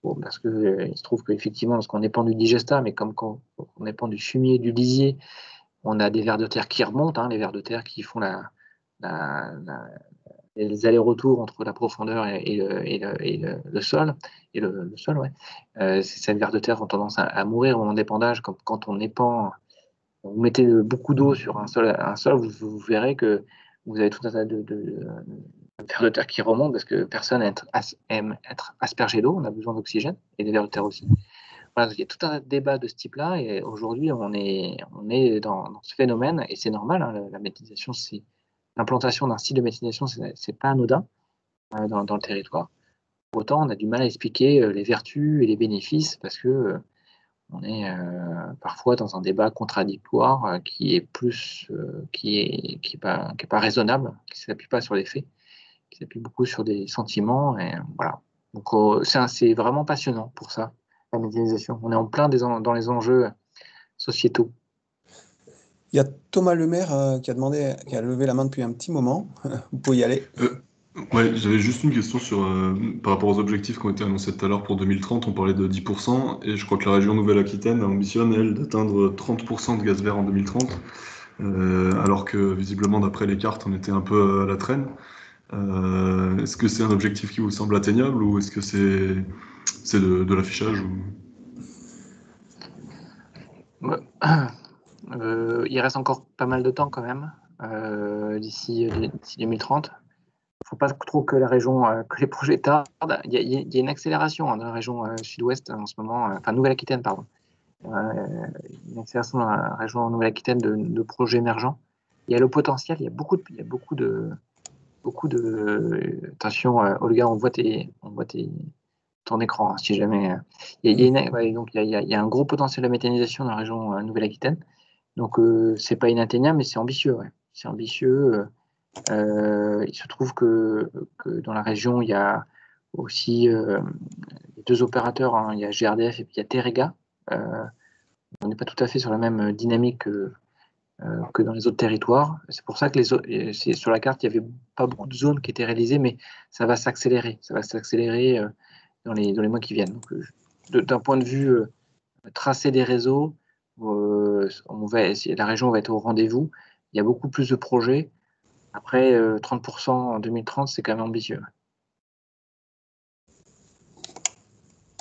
Bon, parce que il se trouve qu'effectivement, lorsqu'on dépend du digestat, mais comme quand on dépend du fumier, du lisier, on a des vers de terre qui remontent, les vers de terre qui font les allers-retours entre la profondeur et le sol. Et le sol, ouais. Ces vers de terre ont tendance à mourir au moment d'épandage. Quand on épand, vous mettez beaucoup d'eau sur un sol, vous verrez que vous avez tout un tas de vers de terre qui remontent parce que personne aime être aspergé d'eau. On a besoin d'oxygène et des vers de terre aussi. Voilà, il y a tout un débat de ce type-là et aujourd'hui on est dans ce phénomène et c'est normal. La méthanisation, l'implantation d'un site de méthanisation, c'est pas anodin dans le territoire. Pour autant, on a du mal à expliquer les vertus et les bénéfices parce que on est parfois dans un débat contradictoire qui est pas raisonnable, qui s'appuie pas sur les faits, qui s'appuie beaucoup sur des sentiments et voilà. Donc c'est vraiment passionnant pour ça, la méthanisation. On est en plein dans les enjeux sociétaux. Il y a Thomas Lemaire qui a levé la main depuis un petit moment. Vous pouvez y aller. Ouais, j'avais juste une question par rapport aux objectifs qui ont été annoncés tout à l'heure pour 2030. On parlait de 10%, et je crois que la région Nouvelle-Aquitaine ambitionne, elle, d'atteindre 30% de gaz vert en 2030, alors que visiblement, d'après les cartes, on était un peu à la traîne. Est-ce que c'est un objectif qui vous semble atteignable, ou est-ce que c'est de l'affichage Il reste encore pas mal de temps quand même, d'ici 2030. Il ne faut pas trop que que les projets tardent. Il y a une accélération dans la région sud-ouest en ce moment, Nouvelle-Aquitaine, pardon. Une accélération dans la région Nouvelle-Aquitaine de projets émergents. Il y a le potentiel, il y a beaucoup de attention, Olga, on voit ton écran, si jamais. Il y a un gros potentiel de méthanisation dans la région Nouvelle-Aquitaine. Donc c'est pas inatteignable, mais c'est ambitieux. Ouais. C'est ambitieux. Il se trouve que dans la région, il y a aussi deux opérateurs, hein. Il y a GRDF et puis il y a Terega. On n'est pas tout à fait sur la même dynamique que dans les autres territoires. C'est pour ça que sur la carte, il n'y avait pas beaucoup de zones qui étaient réalisées, mais ça va s'accélérer. Ça va s'accélérer dans les mois qui viennent. D'un point de vue tracé des réseaux, la région va être au rendez-vous. Il y a beaucoup plus de projets. Après, 30% en 2030, c'est quand même ambitieux.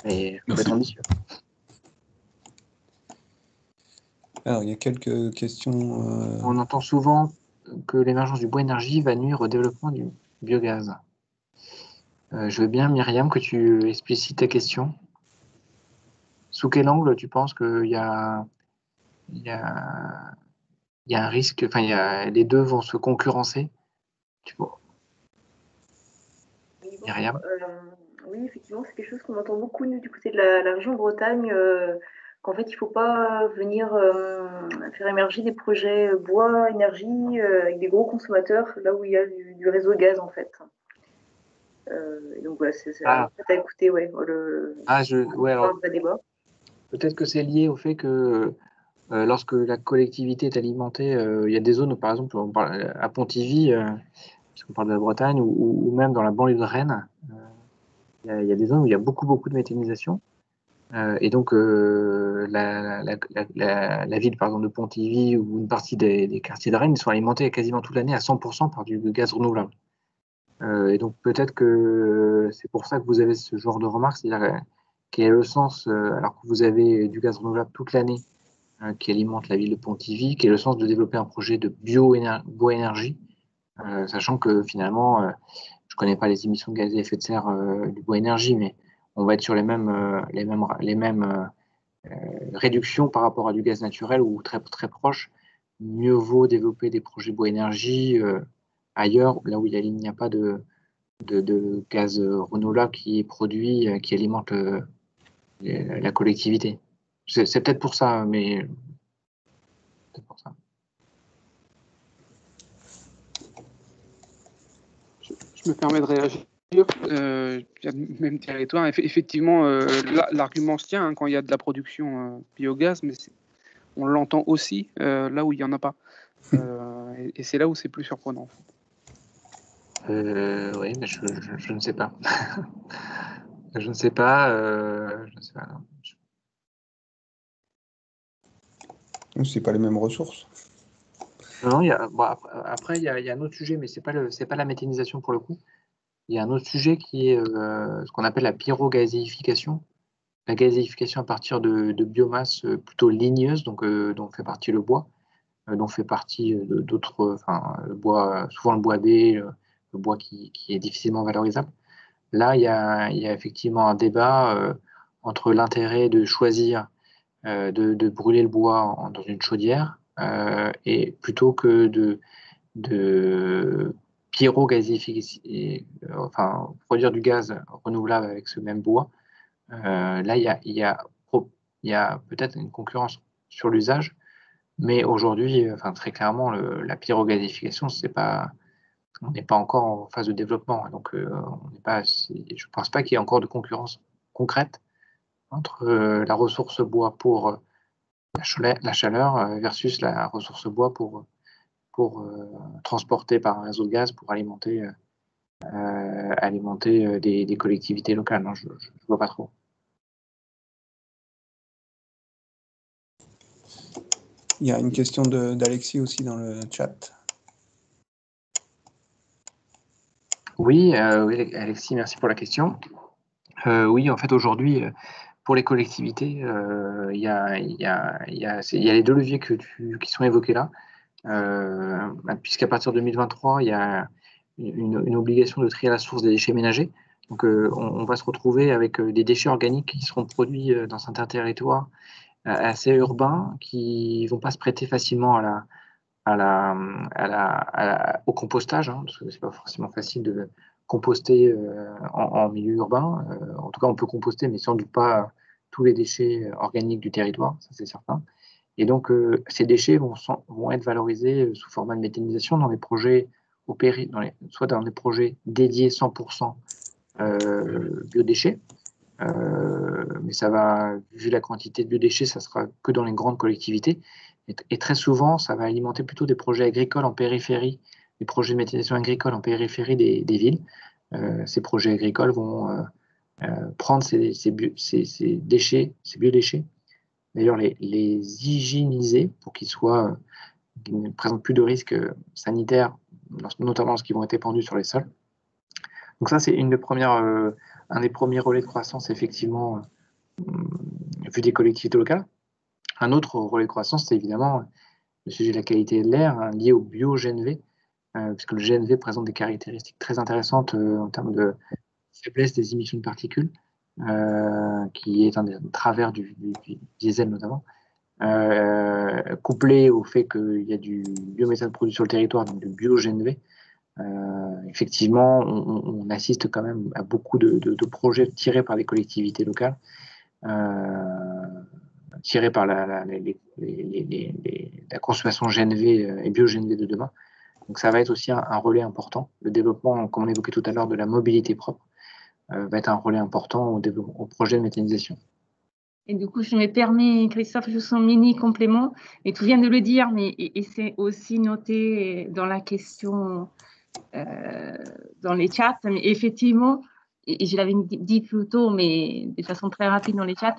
Et ça va être ambitieux. Alors, il y a quelques questions. On entend souvent que l'émergence du bois énergie va nuire au développement du biogaz. Je veux bien, Myriam, que tu explicites ta question. Sous quel angle tu penses qu'il y a un risque, enfin, les deux vont se concurrencer? Myriam? Oui, effectivement, c'est quelque chose qu'on entend beaucoup, nous, du côté de la région Bretagne, qu'en fait, il ne faut pas venir faire émerger des projets bois, énergie, avec des gros consommateurs, là où il y a du réseau gaz, en fait. Et donc, voilà, c'est à écouter, ouais, le vrai débat. Peut-être que c'est lié au fait que lorsque la collectivité est alimentée, il y a des zones où, par exemple, à Pontivy, puisqu'on parle de la Bretagne, ou même dans la banlieue de Rennes, il y a des zones où il y a beaucoup de méthanisation. Et donc, la ville, par exemple, de Pontivy ou une partie des quartiers de Rennes, ils sont alimentés quasiment toute l'année à 100% par du gaz renouvelable. Et donc, peut-être que c'est pour ça que vous avez ce genre de remarque, c'est-à-dire quel est le sens, alors que vous avez du gaz renouvelable toute l'année qui alimente la ville de Pontivy, quel est le sens de développer un projet de bois énergie, sachant que finalement, je ne connais pas les émissions de gaz à effet de serre du bois énergie, mais on va être sur les mêmes réductions par rapport à du gaz naturel ou très proche. Mieux vaut développer des projets bois énergie ailleurs, là où il n'y a pas de gaz renouvelable qui est produit, qui alimente la collectivité. C'est peut-être pour ça, mais peut-être pour ça. Je me permets de réagir. Il y a le même territoire. Effectivement, l'argument se tient quand il y a de la production biogaz, mais on l'entend aussi là où il n'y en a pas. Et c'est là où c'est plus surprenant. Oui, mais je ne sais pas. Je ne sais pas. C'est pas les mêmes ressources. Non, après, il y a un autre sujet, mais c'est pas la méthanisation pour le coup. Il y a un autre sujet qui est ce qu'on appelle la pyrogazéification. La gazéification à partir de biomasse plutôt ligneuse, donc dont fait partie le bois, dont fait partie d'autres, le bois, souvent le bois B, le bois qui est difficilement valorisable. Là, il y a effectivement un débat entre l'intérêt de choisir de brûler le bois dans une chaudière et plutôt que de pyrogazéifier, enfin produire du gaz renouvelable avec ce même bois. Là, il y a peut-être une concurrence sur l'usage, mais aujourd'hui, très clairement, la pyrogazéification, on n'est pas encore en phase de développement. Donc, je ne pense pas qu'il y ait encore de concurrence concrète entre la ressource bois pour la chaleur versus la ressource bois pour transporter par un réseau de gaz pour alimenter des collectivités locales. Non, je ne vois pas trop. Il y a une question d'Alexis aussi dans le chat. Oui, Alexis, merci pour la question. Oui, en fait, aujourd'hui, pour les collectivités, il y a les deux leviers qui sont évoqués là, puisqu'à partir de 2023, il y a une obligation de trier à la source des déchets ménagers. Donc, on va se retrouver avec des déchets organiques qui seront produits dans certains territoires assez urbains, qui ne vont pas se prêter facilement au compostage, hein, parce que c'est pas forcément facile de composter en milieu urbain. En tout cas, on peut composter, mais sans doute pas tous les déchets organiques du territoire, ça c'est certain. Et donc, ces déchets vont être valorisés sous format de méthanisation dans des projets soit dans des projets dédiés 100% biodéchets, mais ça va, vu la quantité de biodéchets, ça sera que dans les grandes collectivités. Et très souvent, ça va alimenter plutôt des projets agricoles en périphérie, des projets de méthanisation agricole en périphérie des villes. Ces projets agricoles vont prendre ces déchets, ces biodéchets, d'ailleurs les hygiéniser pour qu'ils ne présentent plus de risques sanitaires, notamment lorsqu'ils vont être épandus sur les sols. Donc ça, c'est un des premiers relais de croissance, effectivement, vu des collectivités locales. Un autre relais de croissance, c'est évidemment le sujet de la qualité de l'air, lié au bio-GNV, puisque le GNV présente des caractéristiques très intéressantes en termes de faiblesse des émissions de particules, qui est un des travers du diesel notamment, couplé au fait qu'il y a du biométhane produit sur le territoire, donc du bio-GNV. Effectivement, on assiste quand même à beaucoup de projets tirés par les collectivités locales, tirés par la consommation GNV et bio-GNV de demain. Donc ça va être aussi un relais important. Le développement, comme on évoquait tout à l'heure, de la mobilité propre va être un relais important au projet de méthanisation. Et du coup, je me permets, Christophe, juste un mini complément. Et tu viens de le dire, mais et c'est aussi noté dans la question, dans les chats. Mais effectivement, et je l'avais dit plus tôt, mais de façon très rapide dans les chats,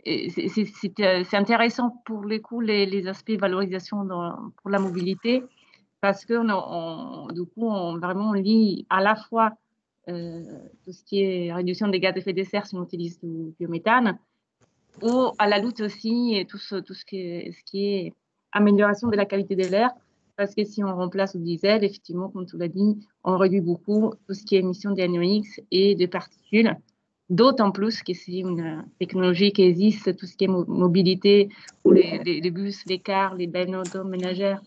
c'est intéressant pour les coups, les aspects valorisation pour la mobilité, parce que du coup, vraiment, on lit à la fois tout ce qui est réduction des gaz à effet de serre si on utilise du biométhane, ou à la lutte aussi, et tout ce qui est amélioration de la qualité de l'air, parce que si on remplace le diesel, effectivement, comme tu l'as dit, on réduit beaucoup tout ce qui est émission de NOx et de particules, d'autant plus que c'est une technologie qui existe, tout ce qui est mobilité, pour les bus, les cars, les bennes automénagères,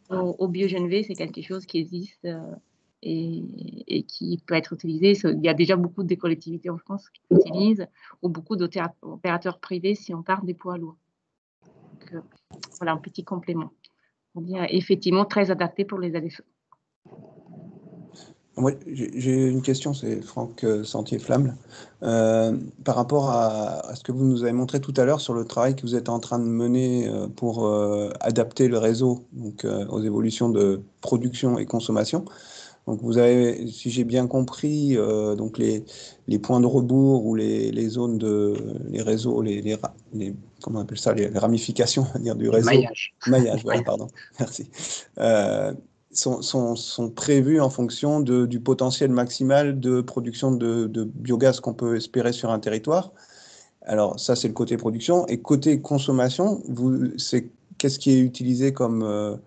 au bio-GNV, c'est quelque chose qui existe et qui peut être utilisé. Il y a déjà beaucoup de collectivités en France qui l'utilisent, ou beaucoup d'opérateurs privés si on parle des poids lourds. Donc, voilà un petit complément. On dit effectivement très adapté pour les ADFE. Moi, j'ai une question, c'est Franck Sentier-Flamme. Par rapport à ce que vous nous avez montré tout à l'heure sur le travail que vous êtes en train de mener pour adapter le réseau donc, aux évolutions de production et consommation. Donc vous avez, si j'ai bien compris, donc les points de rebours ou les zones les réseaux, comment on appelle ça, les ramifications, on va dire, du réseau. Maillage, voilà, pardon, merci. Sont prévus en fonction du potentiel maximal de production de biogaz qu'on peut espérer sur un territoire. Alors ça, c'est le côté production. Et côté consommation, qu'est-ce qui est utilisé comme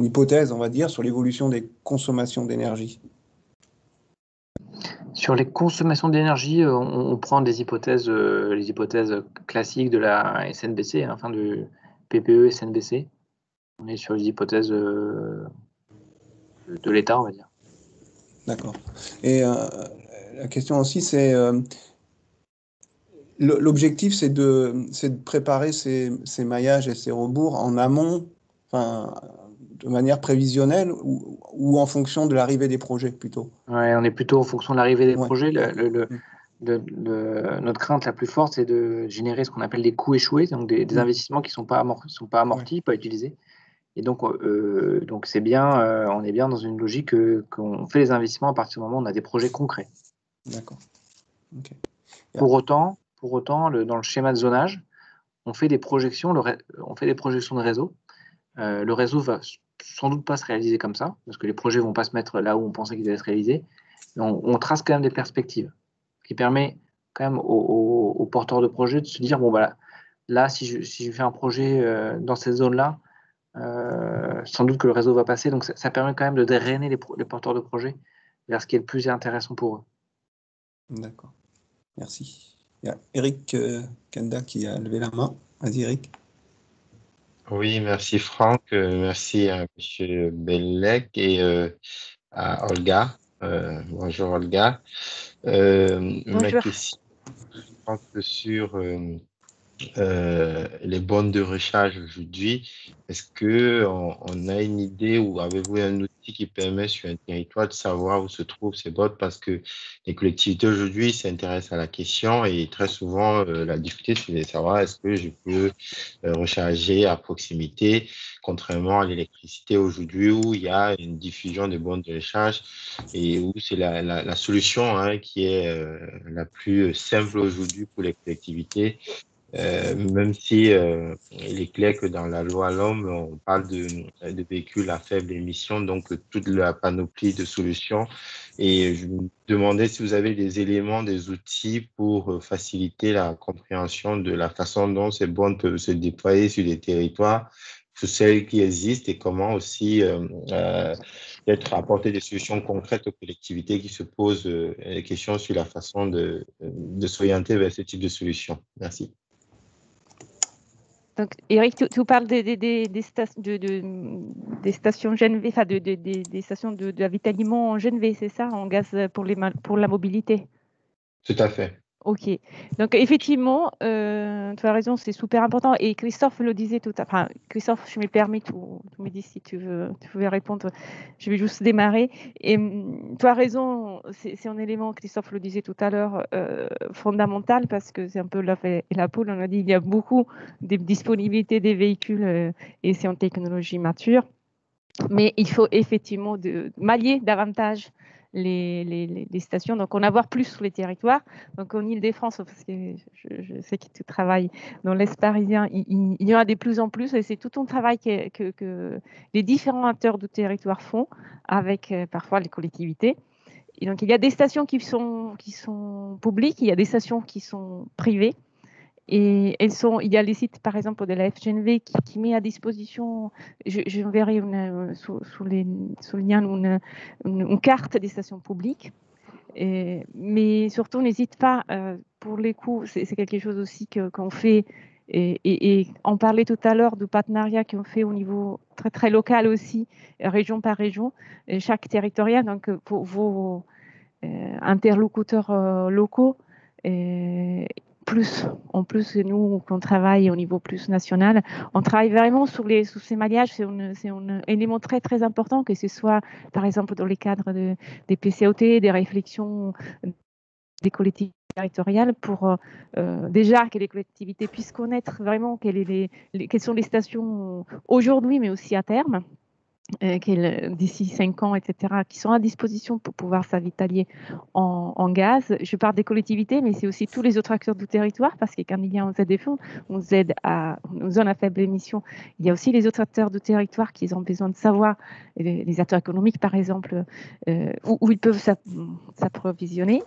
hypothèse, on va dire, sur l'évolution des consommations d'énergie? Sur les consommations d'énergie, on prend des hypothèses, les hypothèses classiques de la SNBC, enfin du PPE SNBC. On est sur les hypothèses de l'État, on va dire. D'accord. Et la question aussi, c'est l'objectif, c'est de préparer ces maillages et ces rebours en amont, enfin, de manière prévisionnelle ou en fonction de l'arrivée des projets plutôt? Ouais, on est plutôt en fonction de l'arrivée des projets. Notre crainte la plus forte, c'est de générer ce qu'on appelle des coûts échoués, donc des investissements qui ne sont pas amortis, pas utilisés. Et donc c'est bien, on est bien dans une logique qu'on fait les investissements à partir du moment où on a des projets concrets. D'accord. Okay. Pour autant, dans le schéma de zonage, on fait des projections de réseau. Le réseau va sans doute pas se réaliser comme ça, parce que les projets vont pas se mettre là où on pensait qu'ils allaient se réaliser. On trace quand même des perspectives, ce qui permet quand même aux porteurs de projets de se dire, bon, voilà, là, si je fais un projet dans cette zone-là, sans doute que le réseau va passer, donc ça permet quand même de drainer les porteurs de projets vers ce qui est le plus intéressant pour eux. D'accord, merci. Il y a Eric Kanda qui a levé la main. Vas-y, Eric. Oui, merci Franck, merci à M. Bellec et à Olga. Bonjour Olga. Bonjour. Ma question porte sur les bornes de recharge aujourd'hui. Est-ce que on a une idée ou avez-vous un outil qui permet sur un territoire de savoir où se trouvent ces bornes? Parce que les collectivités aujourd'hui s'intéressent à la question et très souvent, la difficulté, c'est de savoir est-ce que je peux recharger à proximité, contrairement à l'électricité aujourd'hui où il y a une diffusion de bornes de recharge et où c'est la solution hein, qui est la plus simple aujourd'hui pour les collectivités. Même si il est clair que dans la loi l'homme, on parle de véhicules à faible émission, donc toute la panoplie de solutions. Et je me demandais si vous avez des éléments, des outils pour faciliter la compréhension de la façon dont ces bornes peuvent se déployer sur les territoires, sur celles qui existent et comment aussi peut-être apporter des solutions concrètes aux collectivités qui se posent des questions sur la façon de s'orienter vers ce type de solutions. Merci. Donc, Eric, tu parles des stations GNV, enfin des stations d'avitaillement en GNV, c'est ça, en gaz pour la mobilité? Tout à fait. Ok, donc effectivement, tu as raison, c'est super important. Et Christophe le disait tout à l'heure. Enfin, Christophe, je me permets, tu me dis si tu veux répondre. Je vais juste démarrer. Et tu as raison, c'est un élément, Christophe le disait tout à l'heure, fondamental parce que c'est un peu l'œuf et la poule. On a dit il y a beaucoup de disponibilité des véhicules et c'est en technologie mature. Mais il faut effectivement mallier davantage les stations, donc en avoir plus sur les territoires. Donc en Ile-de-France, parce que je sais que tu travailles dans l'Est parisien, il y en a de plus en plus et c'est tout un travail que les différents acteurs du territoire font avec parfois les collectivités. Et donc il y a des stations qui sont publiques, il y a des stations qui sont privées. Et il y a les sites, par exemple, de la FGNV qui met à disposition, je verrai sous le lien une carte des stations publiques. Mais surtout, n'hésite pas, pour les coûts, c'est quelque chose aussi qu'on fait. Et on parlait tout à l'heure du partenariat qu'on fait au niveau très, très local aussi, région par région, chaque territorial. Donc, pour vos interlocuteurs locaux, en plus, nous, qu'on travaille au niveau plus national, on travaille vraiment sur ces mariages. C'est un élément très, très important, que ce soit, par exemple, dans les cadres des PCOT, des réflexions des collectivités territoriales, pour déjà que les collectivités puissent connaître vraiment quelles sont les stations aujourd'hui, mais aussi à terme. D'ici 5 ans, etc., qui sont à disposition pour pouvoir s'avitailler en gaz. Je parle des collectivités, mais c'est aussi tous les autres acteurs du territoire, parce que quand il y a un ZFE, on aide à une zone à faible émission. Il y a aussi les autres acteurs du territoire qui ont besoin de savoir, les acteurs économiques, par exemple, où ils peuvent s'approvisionner.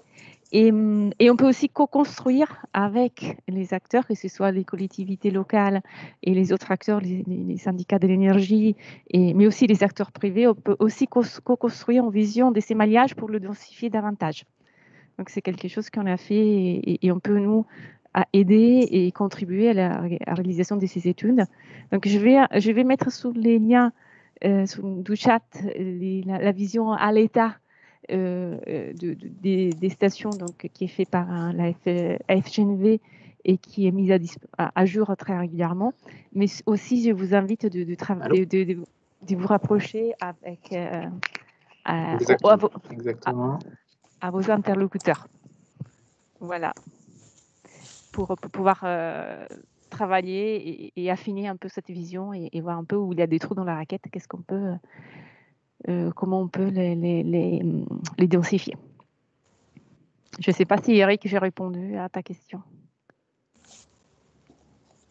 Et on peut aussi co-construire avec les acteurs, que ce soit les collectivités locales et les autres acteurs, les syndicats de l'énergie, mais aussi les acteurs privés. On peut aussi co-construire en vision de ces mariages pour le densifier davantage. Donc, c'est quelque chose qu'on a fait et on peut, nous, aider et contribuer à la réalisation de ces études. Donc, je vais mettre sous les liens du chat la vision à l'état des stations, donc, qui est fait par la FGNV et qui est mise à jour très régulièrement. Mais aussi, je vous invite de vous rapprocher avec à vos interlocuteurs. Voilà. Pour pouvoir travailler et affiner un peu cette vision et voir un peu où il y a des trous dans la raquette, comment on peut les densifier. Je ne sais pas si, Eric, j'ai répondu à ta question.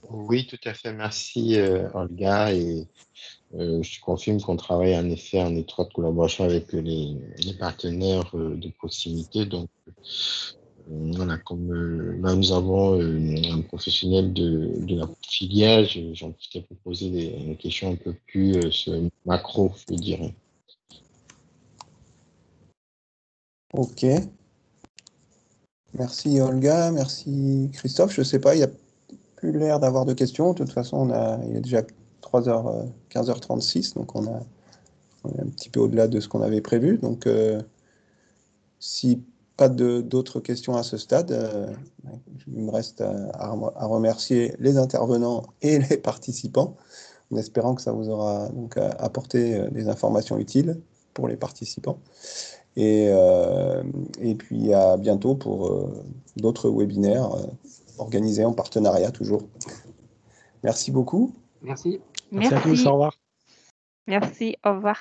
Oui, tout à fait. Merci, Olga. Et je confirme qu'on travaille en effet en étroite collaboration avec les partenaires de proximité. Donc, voilà, comme là, nous avons un professionnel de la filière, j'en profite pour poser des questions un peu plus macro, je dirais. Ok. Merci Olga, merci Christophe. Je ne sais pas, il n'y a plus l'air d'avoir de questions. De toute façon, il est déjà 15h36, donc on est un petit peu au-delà de ce qu'on avait prévu. Donc, si pas d'autres questions à ce stade. Il me reste à remercier les intervenants et les participants, en espérant que ça vous aura donc apporté des informations utiles pour les participants. Et puis à bientôt pour d'autres webinaires organisés en partenariat toujours. Merci beaucoup. Merci. Merci à tous, au revoir. Merci, au revoir.